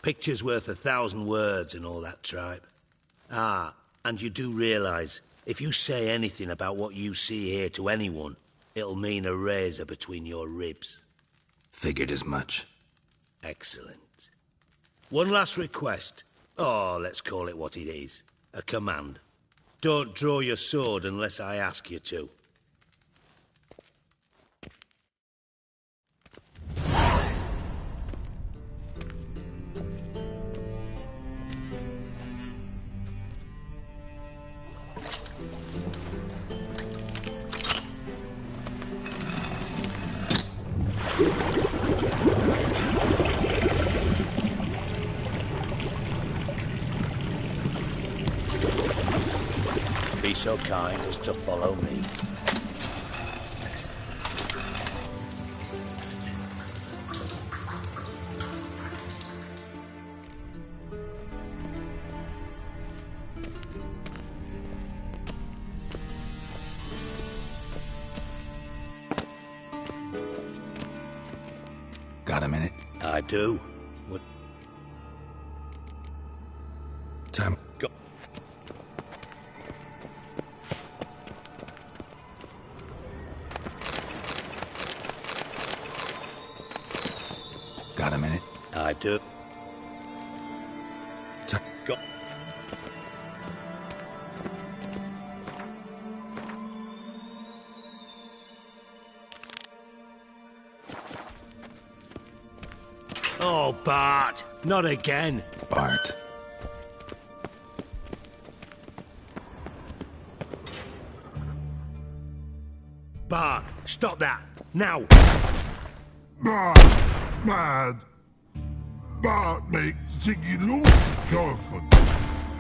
Picture's worth 1,000 words and all that tripe. Ah, and you do realise, if you say anything about what you see here to anyone, it'll mean a razor between your ribs. Figured as much. Excellent. One last request. Oh, let's call it what it is. A command. Don't draw your sword unless I ask you to. Be so kind as to follow me. Got a minute? I do. What? Time. Go. Got a minute? I do. Go. Oh, Bart! Not again! Bart. Bart, stop that! Now! Bad. Bart makes Ziggy lose, Jorfun.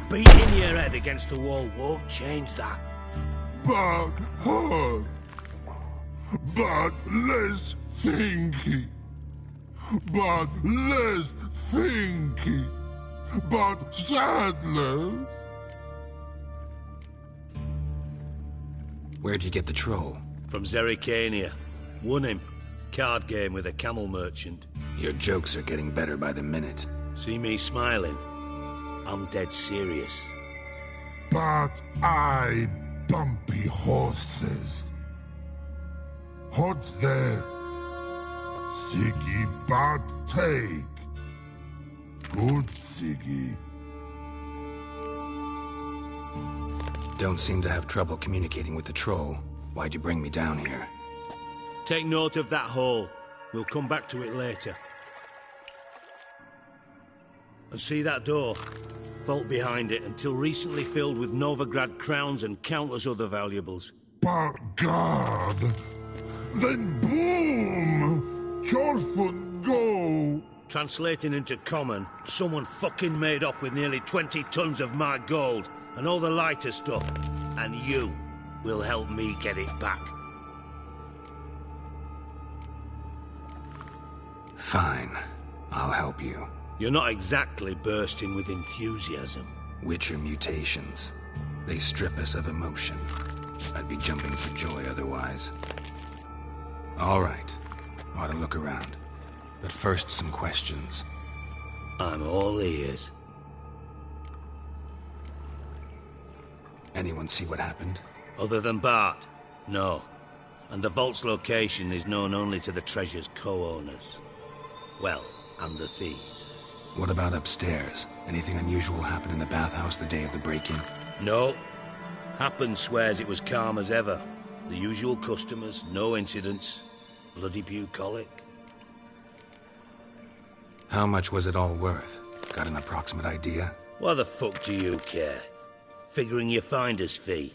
Beating your head against the wall won't change that. Bart hard. Bart less thinky. Bart less thinky. Bart sadless. Where'd you get the troll? From Zerrikania. Won him. Card game with a camel merchant. Your jokes are getting better by the minute. See me smiling? I'm dead serious. But I bumpy horses. Hot there. Siggy but take. Good Siggy. Don't seem to have trouble communicating with the troll. Why'd you bring me down here? Take note of that hole. We'll come back to it later. And see that door? Vault behind it, until recently filled with Novigrad crowns and countless other valuables. But God! Then boom! Jorfun go! Translating into common, someone fucking made off with nearly 20 tons of my gold, and all the lighter stuff. And you will help me get it back. Fine. I'll help you. You're not exactly bursting with enthusiasm. Witcher mutations. They strip us of emotion. I'd be jumping for joy otherwise. All right. Ought to look around. But first, some questions. I'm all ears. Anyone see what happened? Other than Bart? No. And the vault's location is known only to the treasure's co-owners. Well, and the thieves. What about upstairs? Anything unusual happen in the bathhouse the day of the break-in? No. Happen swears it was calm as ever. The usual customers, no incidents. Bloody bucolic. How much was it all worth? Got an approximate idea? Why the fuck do you care? Figuring your finder's fee.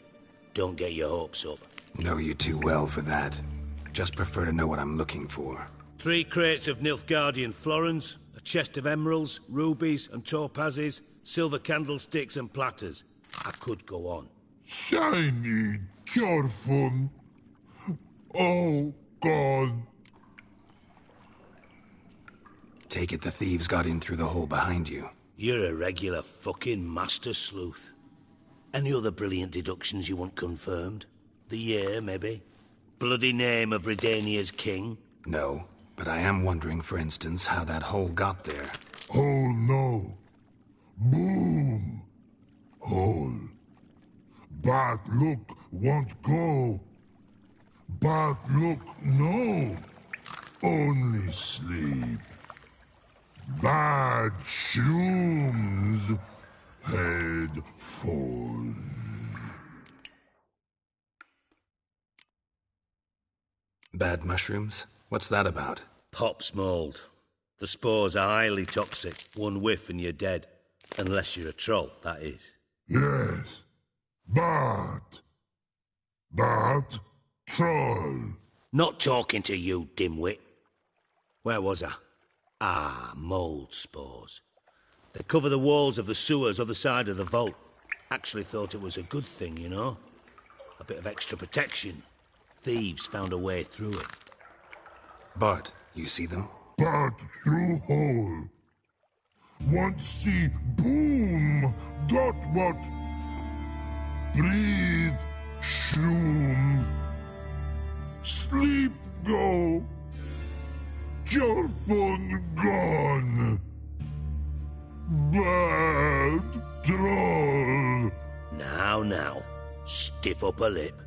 Don't get your hopes up. Know you too well for that. Just prefer to know what I'm looking for. 3 crates of Nilfgaardian florins, a chest of emeralds, rubies and topazes, silver candlesticks and platters. I could go on. Shiny Jorfun. Oh, God. Take it the thieves got in through the hole behind you. You're a regular fucking master sleuth. Any other brilliant deductions you want confirmed? The year, maybe? Bloody name of Redania's king? No, but I am wondering, for instance, how that hole got there. Hole no. Boom. Hole. But look won't go. But look no. Only sleep. Bad shrooms. Head falls. Bad mushrooms? What's that about? Pop's mold. The spores are highly toxic. One whiff and you're dead. Unless you're a troll, that is. Yes. But troll. Not talking to you, dimwit. Where was I? Ah, mold spores. They cover the walls of the sewers other side of the vault. Actually thought it was a good thing, you know? A bit of extra protection. Thieves found a way through it. Bart, you see them? Bart through hole. Want see boom. Got what? Breathe. Shroom. Sleep go. Jorfun gone. Bad troll. Now. Stiff upper lip.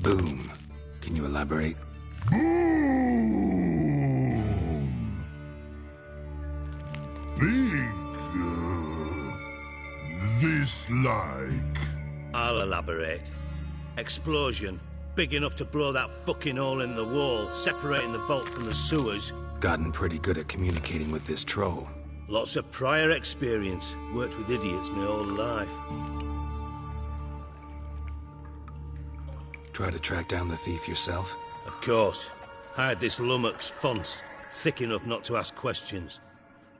Boom. Can you elaborate? Boom. Big. This like. I'll elaborate. Explosion. Big enough to blow that fucking hole in the wall, separating the vault from the sewers. Gotten pretty good at communicating with this troll. Lots of prior experience. Worked with idiots my whole life. Try to track down the thief yourself? Of course. I had this lummox Fons, thick enough not to ask questions.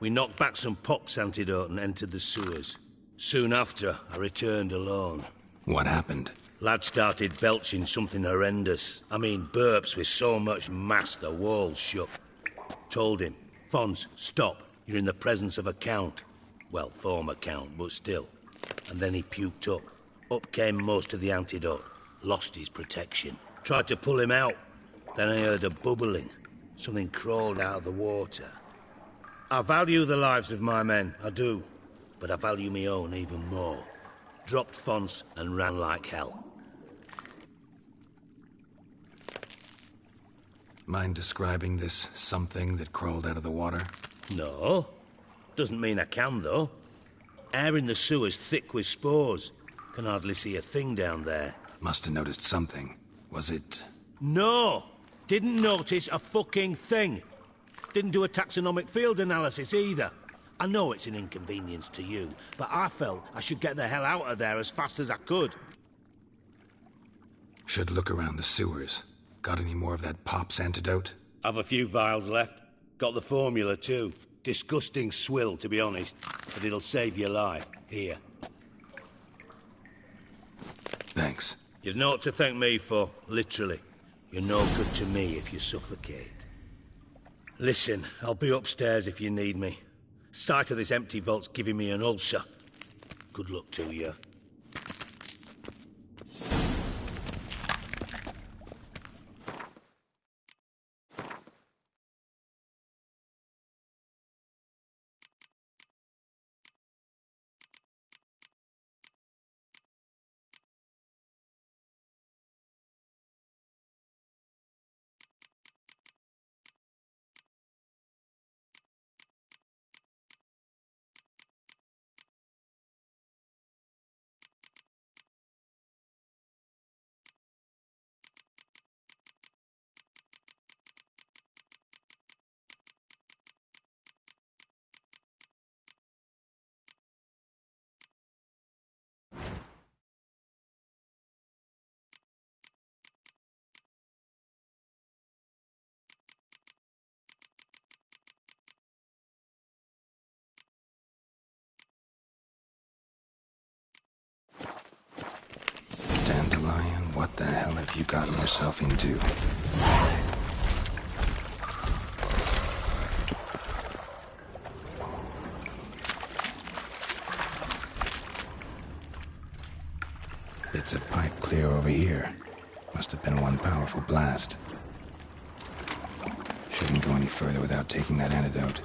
We knocked back some pops antidote and entered the sewers. Soon after, I returned alone. What happened? Lad started belching something horrendous. I mean, burps with so much mass the walls shook. Told him, Fons, stop. You're in the presence of a count. Well, former count, but still. And then he puked up. Up came most of the antidote. Lost his protection. Tried to pull him out. Then I heard a bubbling. Something crawled out of the water. I value the lives of my men, I do. But I value my own even more. Dropped Fons and ran like hell. Mind describing this something that crawled out of the water? No. Doesn't mean I can, though. Air in the sewer's thick with spores. Can hardly see a thing down there. Must have noticed something. Was it... No! Didn't notice a fucking thing. Didn't do a taxonomic field analysis either. I know it's an inconvenience to you, but I felt I should get the hell out of there as fast as I could. Should look around the sewers. Got any more of that Pops antidote? I've a few vials left. Got the formula too. Disgusting swill, to be honest. But it'll save your life. Here. Thanks. You've naught to thank me for, literally. You're no good to me if you suffocate. Listen, I'll be upstairs if you need me. Sight of this empty vault's giving me an ulcer. Good luck to you. Dandelion, what the hell have you gotten yourself into? Bits of pipe clear over here. Must have been one powerful blast. Shouldn't go any further without taking that antidote.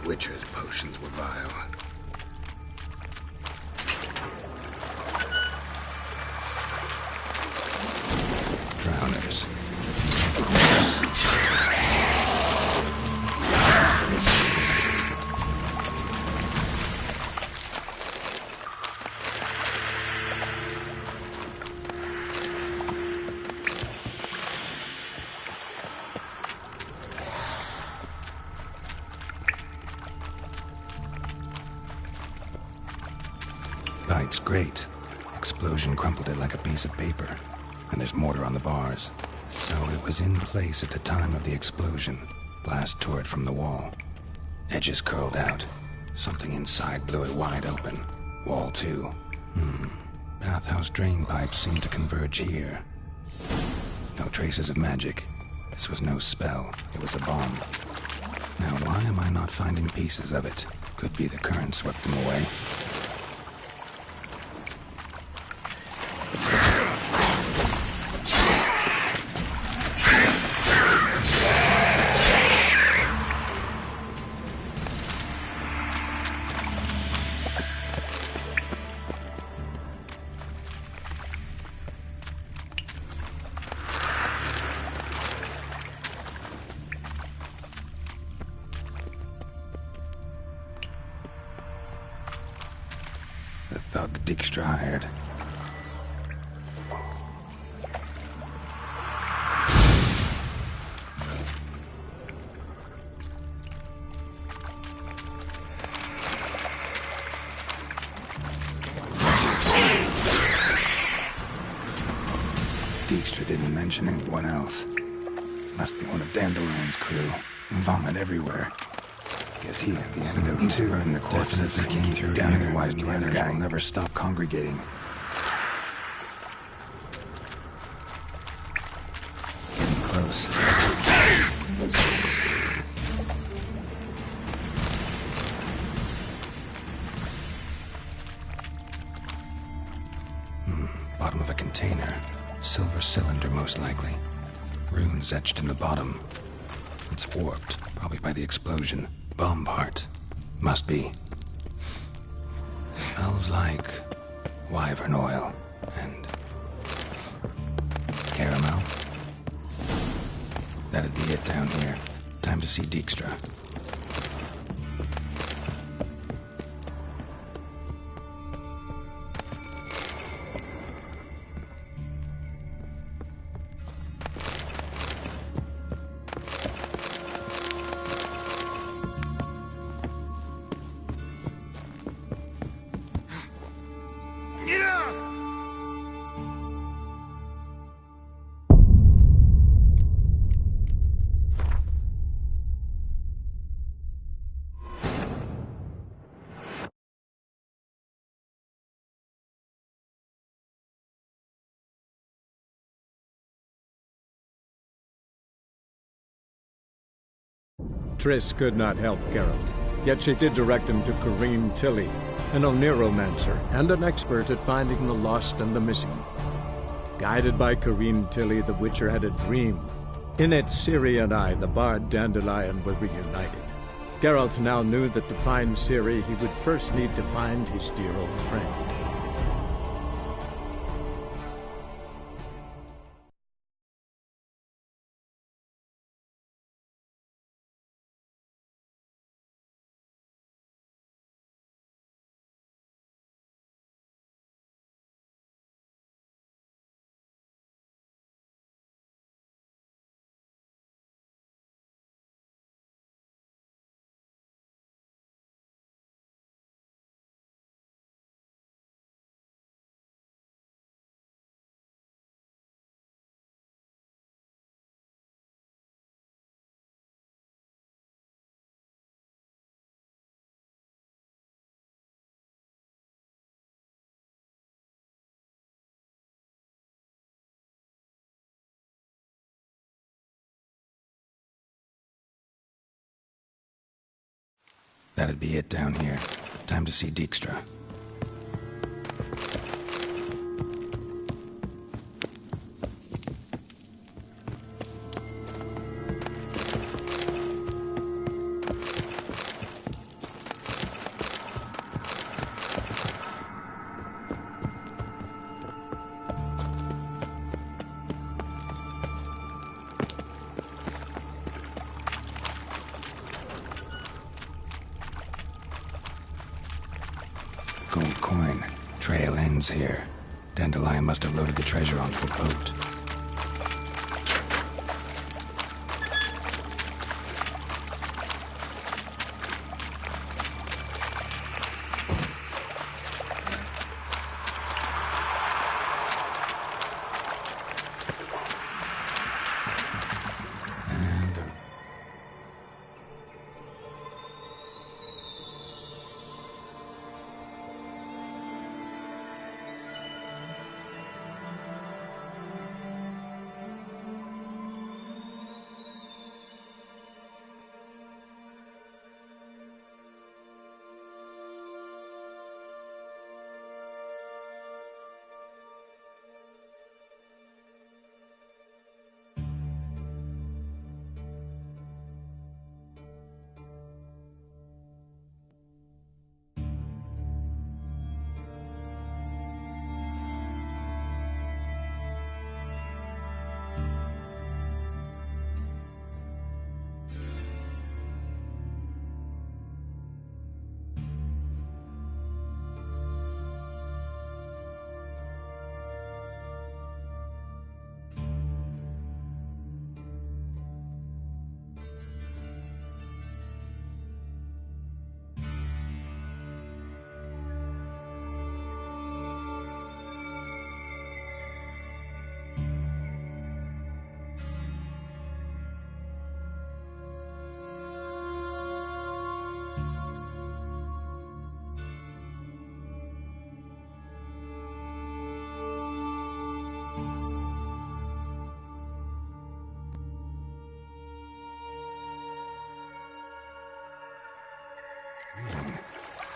Witcher's potions were vile. Drowners. Pipe's great. Explosion crumpled it like a piece of paper. And there's mortar on the bars. So it was in place at the time of the explosion. Blast tore it from the wall. Edges curled out. Something inside blew it wide open. Wall 2. Bathhouse drain pipes seem to converge here. No traces of magic. This was no spell. It was a bomb. Now, why am I not finding pieces of it? Could be the current swept them away. The thug Dijkstra hired. Dijkstra didn't mention anyone else. Must be one of Dandelion's crew. Vomit everywhere. Guess he had the antidote to burn the corpses that came through down. Otherwise, the others will never stop congregating. Getting close. Bottom of a container. Silver cylinder, most likely. Runes etched in the bottom. It's warped, probably by the explosion. Bomb part. Must be. Smells like wyvern oil and caramel. That'd be it down here. Time to see Dijkstra. Triss could not help Geralt, yet she did direct him to Corrine Tilly, an oneiromancer and an expert at finding the lost and the missing. Guided by Corrine Tilly, the Witcher had a dream. In it, Ciri and I, the bard Dandelion, were reunited. Geralt now knew that to find Ciri, he would first need to find his dear old friend. That'd be it down here. Time to see Dijkstra. Gold coin. Trail ends here. Dandelion must have loaded the treasure onto a boat.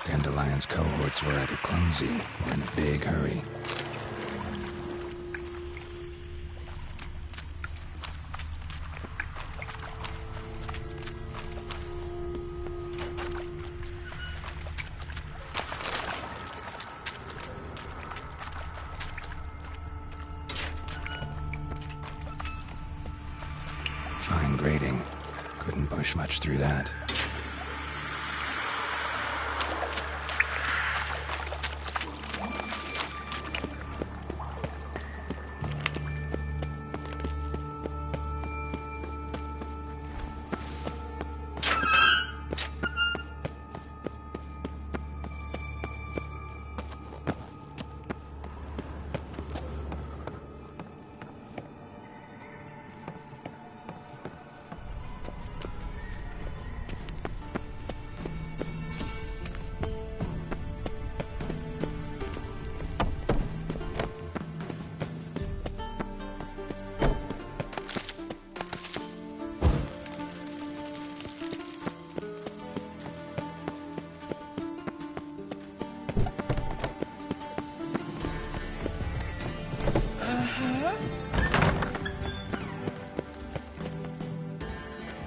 Dandelion's cohorts were either clumsy or in a big hurry. Fine grading. Couldn't push much through that.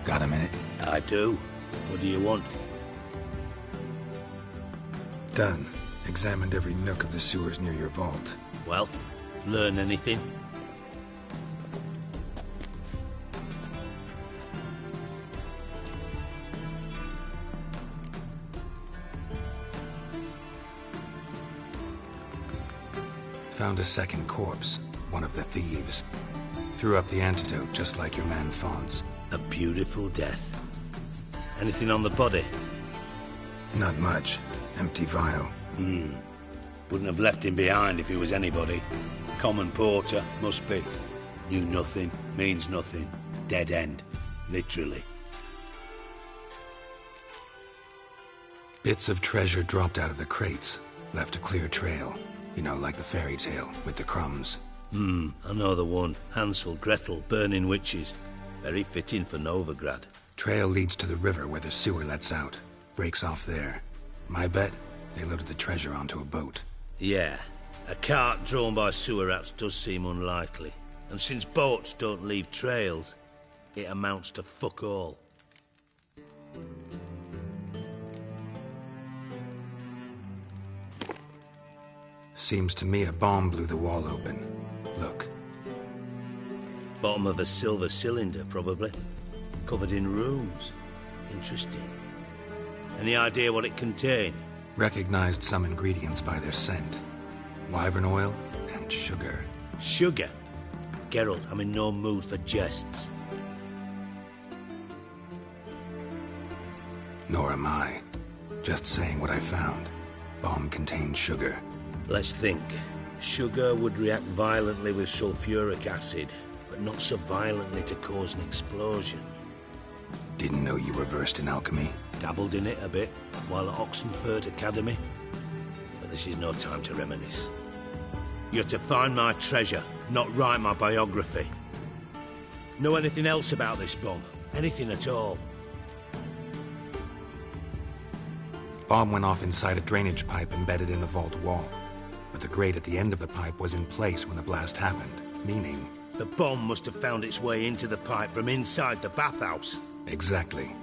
Got a minute? I do. What do you want? Done. Examined every nook of the sewers near your vault. Well, learn anything? Found a second corpse, one of the thieves. Threw up the antidote just like your man Fonz. A beautiful death. Anything on the body? Not much. Empty vial. Wouldn't have left him behind if he was anybody. Common porter, must be. Knew nothing, means nothing. Dead end. Literally. Bits of treasure dropped out of the crates. Left a clear trail. You know, like the fairy tale, with the crumbs. I know the one. Hansel, Gretel, burning witches. Very fitting for Novigrad. Trail leads to the river where the sewer lets out. Breaks off there. My bet, they loaded the treasure onto a boat. Yeah. A cart drawn by sewer rats does seem unlikely. And since boats don't leave trails, it amounts to fuck all. Seems to me a bomb blew the wall open. Look. Bottom of a silver cylinder, probably. Covered in runes. Interesting. Any idea what it contained? Recognized some ingredients by their scent. Wyvern oil and sugar. Sugar? Geralt, I'm in no mood for jests. Nor am I. Just saying what I found. Bomb contained sugar. Let's think. Sugar would react violently with sulfuric acid, but not so violently to cause an explosion. Didn't know you were versed in alchemy. Dabbled in it a bit while at Oxenford Academy. But this is no time to reminisce. You're to find my treasure, not write my biography. Know anything else about this bomb? Anything at all? Bomb went off inside a drainage pipe embedded in the vault wall. But the grate at the end of the pipe was in place when the blast happened, meaning... The bomb must have found its way into the pipe from inside the bathhouse. Exactly.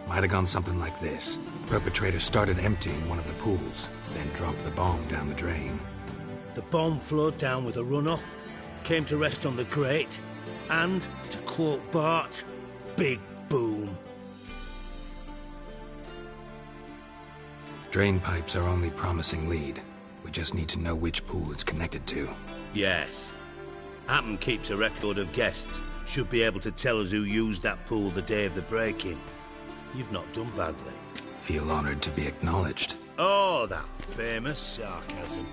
Might have gone something like this. Perpetrator started emptying one of the pools, then dropped the bomb down the drain. The bomb flowed down with a runoff, came to rest on the grate, and, to quote Bart, big boom. Drain pipes are only promising lead. We just need to know which pool it's connected to. Yes. Hammond keeps a record of guests. Should be able to tell us who used that pool the day of the break-in. You've not done badly. Feel honored to be acknowledged. Oh, that famous sarcasm.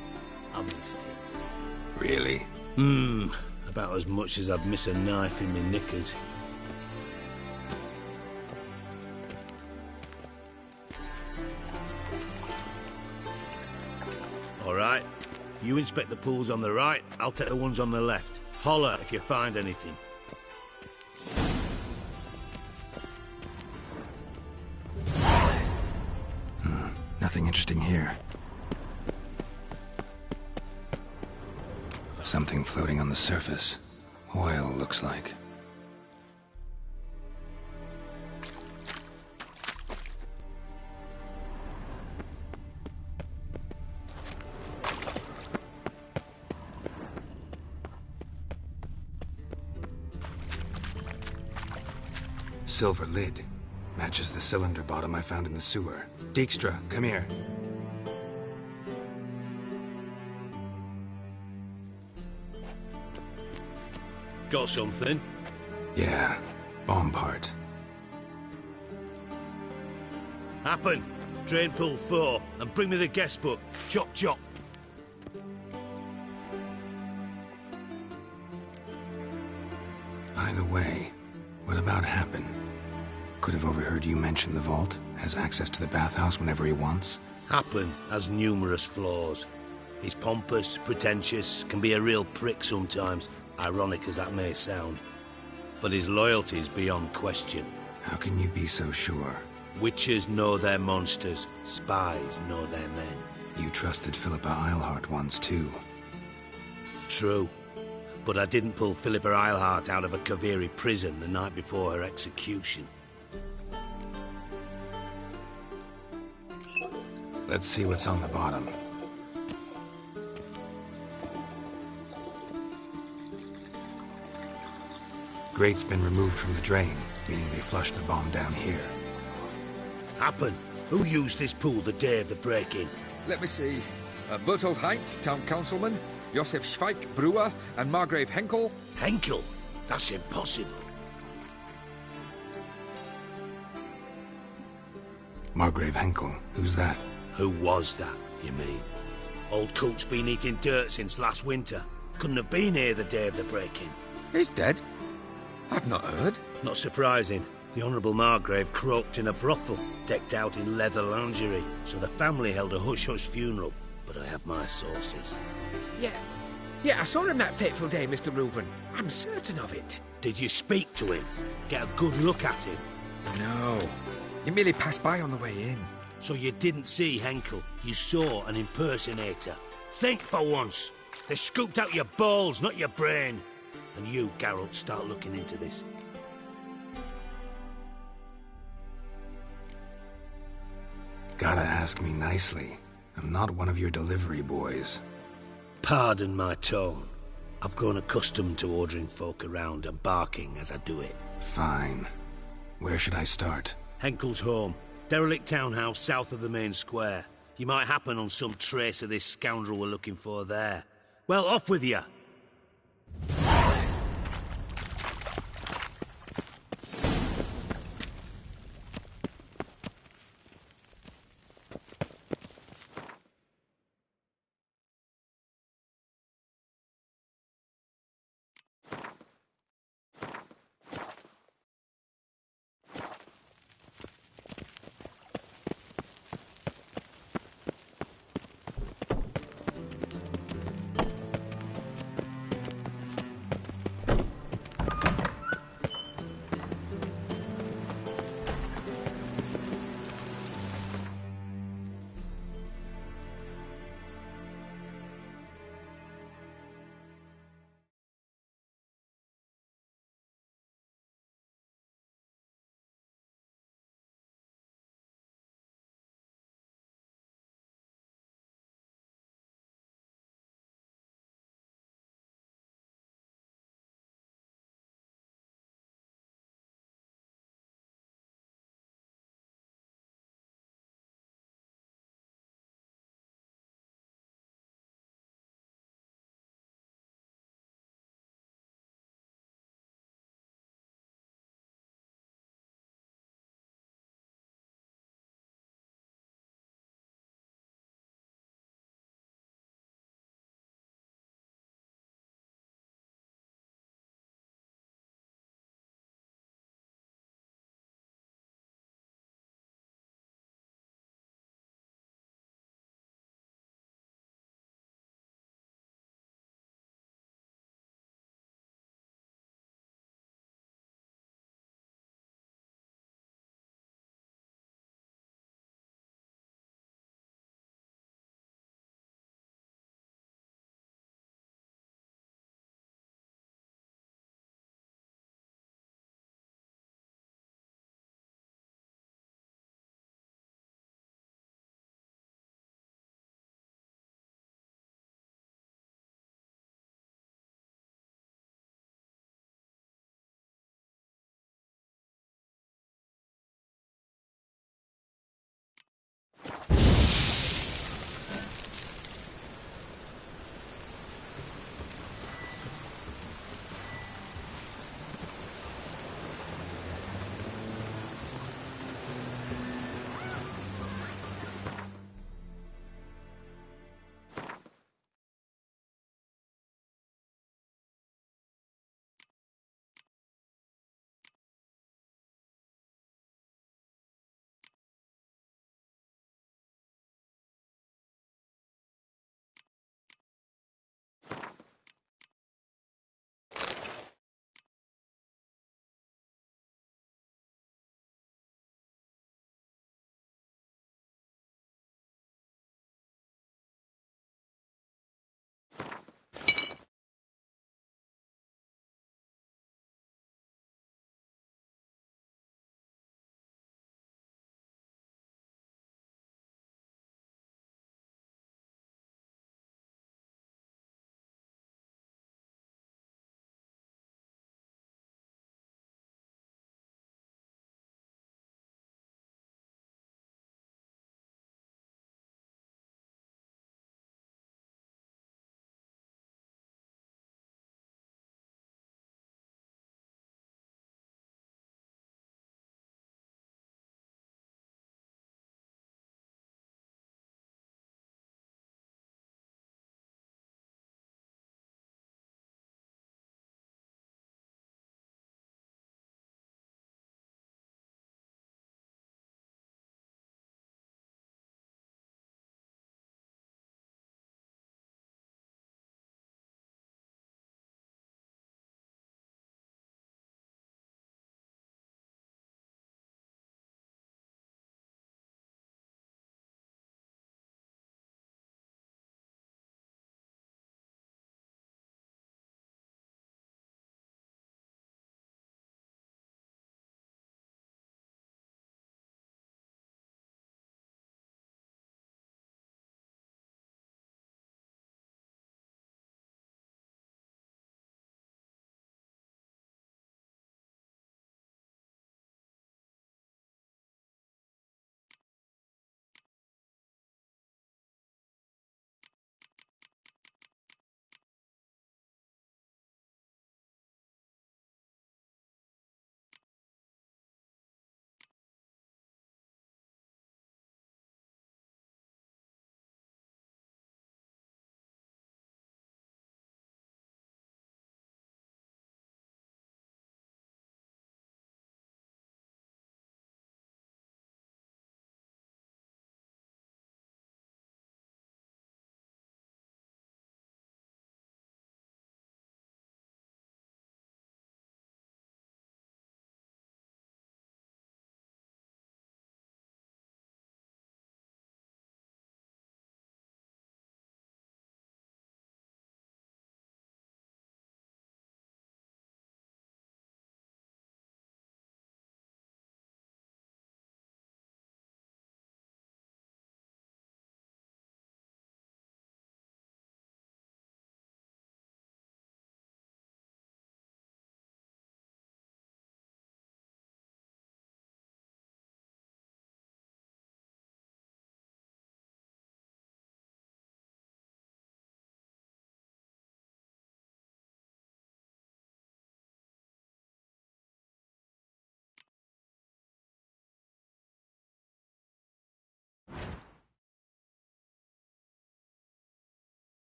I missed it. Really? About as much as I'd miss a knife in my knickers. All right. You inspect the pools on the right, I'll take the ones on the left. Holler if you find anything. Nothing interesting here. Something floating on the surface. Oil, looks like. Silver lid. Matches the cylinder bottom I found in the sewer. Dijkstra, come here. Got something? Yeah, bomb part. Happen. Drain pool 4, and bring me the guest book. Chop chop. Either way, what about Happen? Could have overheard you mention the vault, has access to the bathhouse whenever he wants. Happen has numerous flaws. He's pompous, pretentious, can be a real prick sometimes, ironic as that may sound. But his loyalty is beyond question. How can you be so sure? Witches know their monsters, spies know their men. You trusted Philippa Eilhart once too. True. But I didn't pull Philippa Eilhart out of a Kaviri prison the night before her execution. Let's see what's on the bottom. Grate's been removed from the drain, meaning they flushed the bomb down here. Happen. Who used this pool the day of the break-in? Let me see. Bertolt Heinz, town councilman, Josef Schweik, brewer, and Margrave Henkel. Henkel? That's impossible. Margrave Henkel? Who's that? Who was that, you mean? Old coot's been eating dirt since last winter. Couldn't have been here the day of the break-in. He's dead? I've not heard. Not surprising. The Honourable Margrave croaked in a brothel, decked out in leather lingerie, so the family held a hush-hush funeral. But I have my sources. Yeah, I saw him that fateful day, Mr. Reuven. I'm certain of it. Did you speak to him? Get a good look at him? No. He merely passed by on the way in. So you didn't see Henkel. You saw an impersonator. Think for once. They scooped out your balls, not your brain. And you, Geralt, start looking into this. Gotta ask me nicely. I'm not one of your delivery boys. Pardon my tone. I've grown accustomed to ordering folk around and barking as I do it. Fine. Where should I start? Henkel's home. Derelict townhouse south of the main square. You might happen on some trace of this scoundrel we're looking for there. Well, off with you!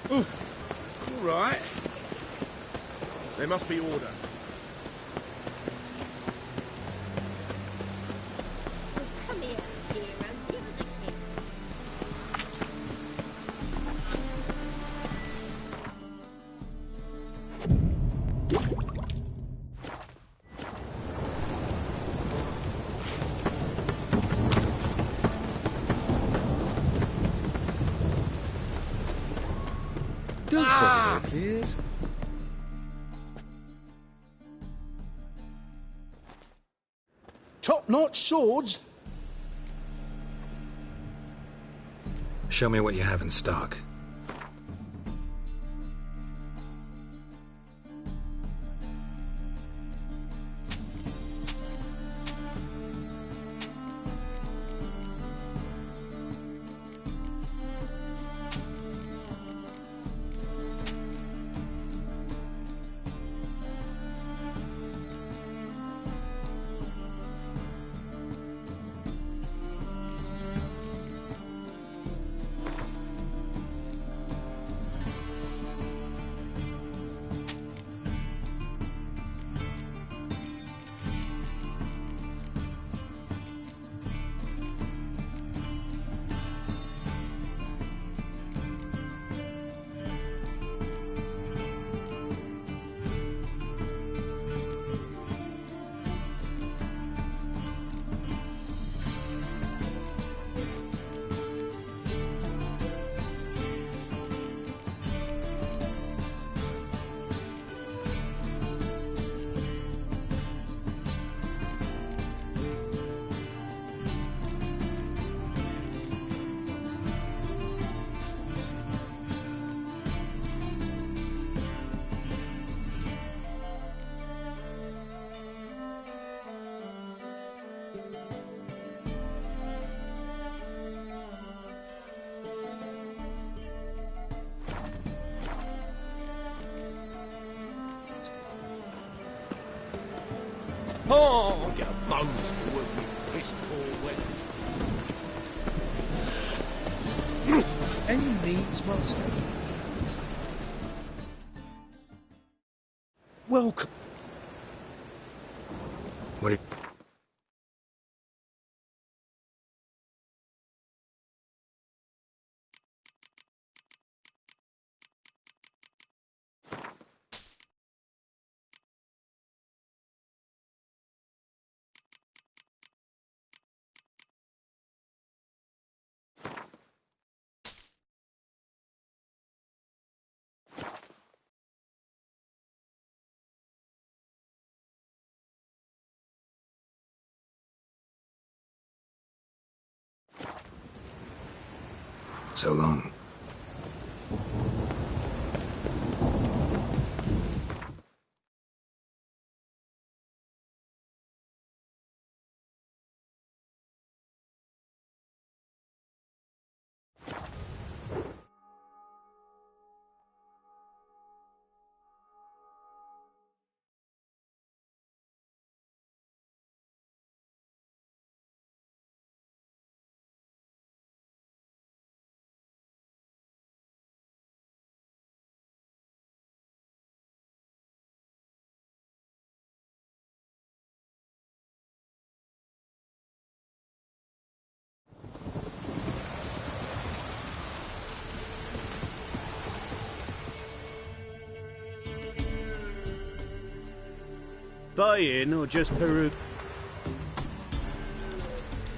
All right. There must be order. Come here, hero. Give us a kiss. Don't worry, please. Top-notch swords. Show me what you have in stock. Oh, your bones will work with piss poor weapon. Any needs, master? Welcome. What do you... So long. Buy-in or just Peru?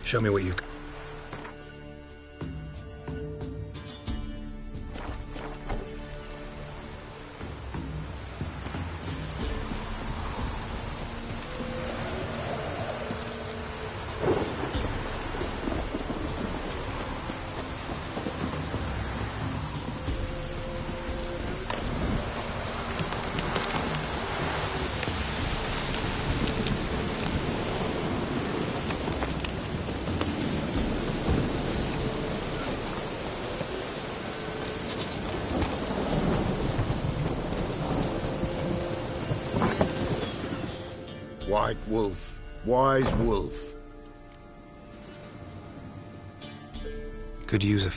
Show me what you've... White wolf, wise wolf. Could use a...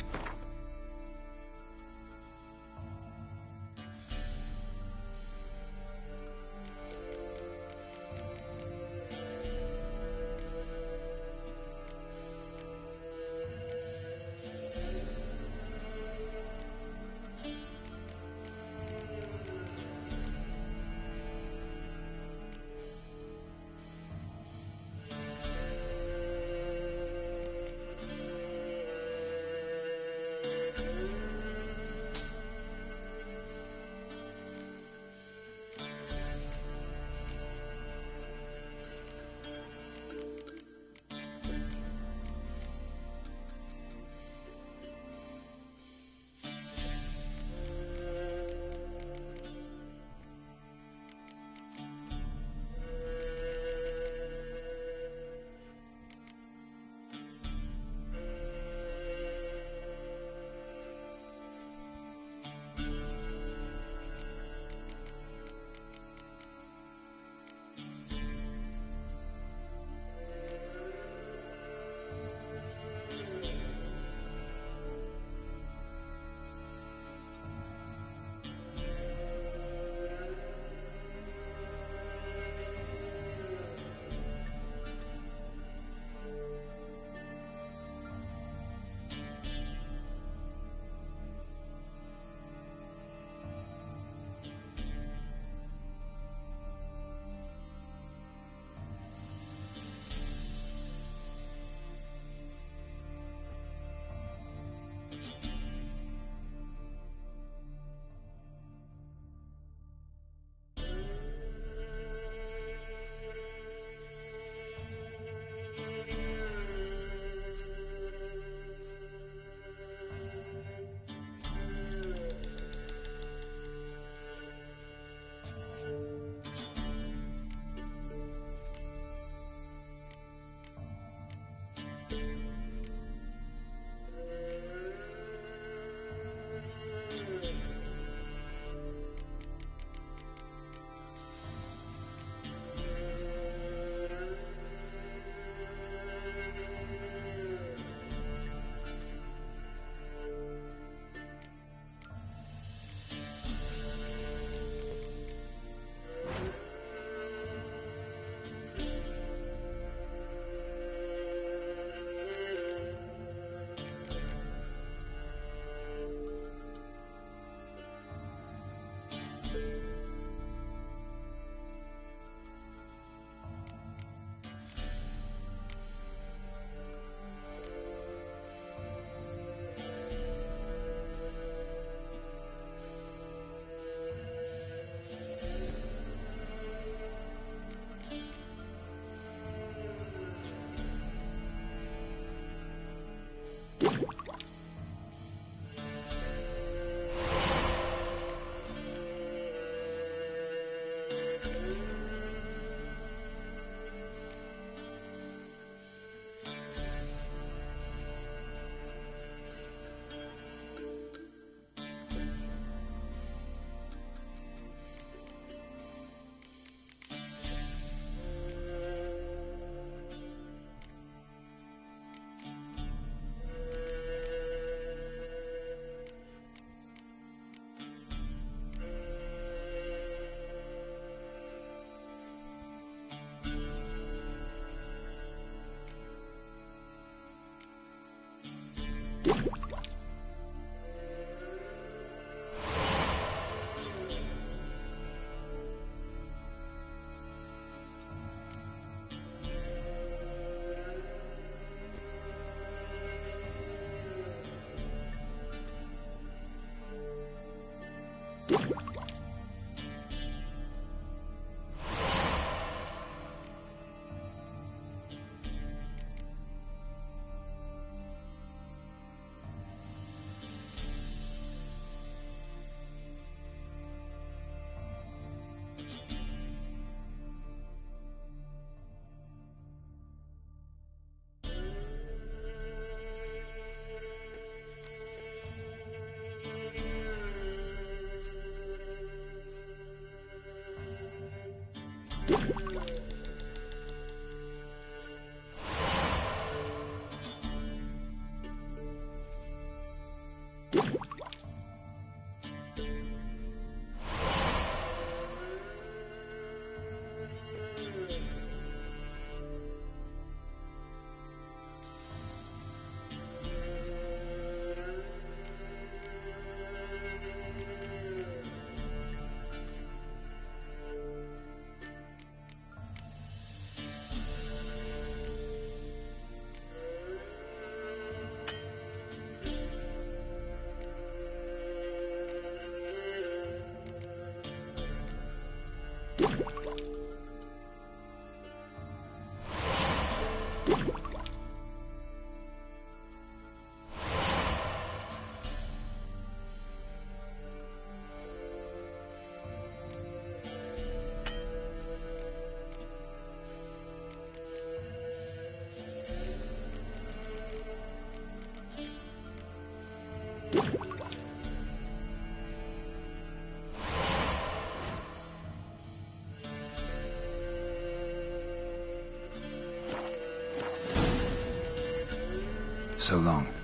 So long.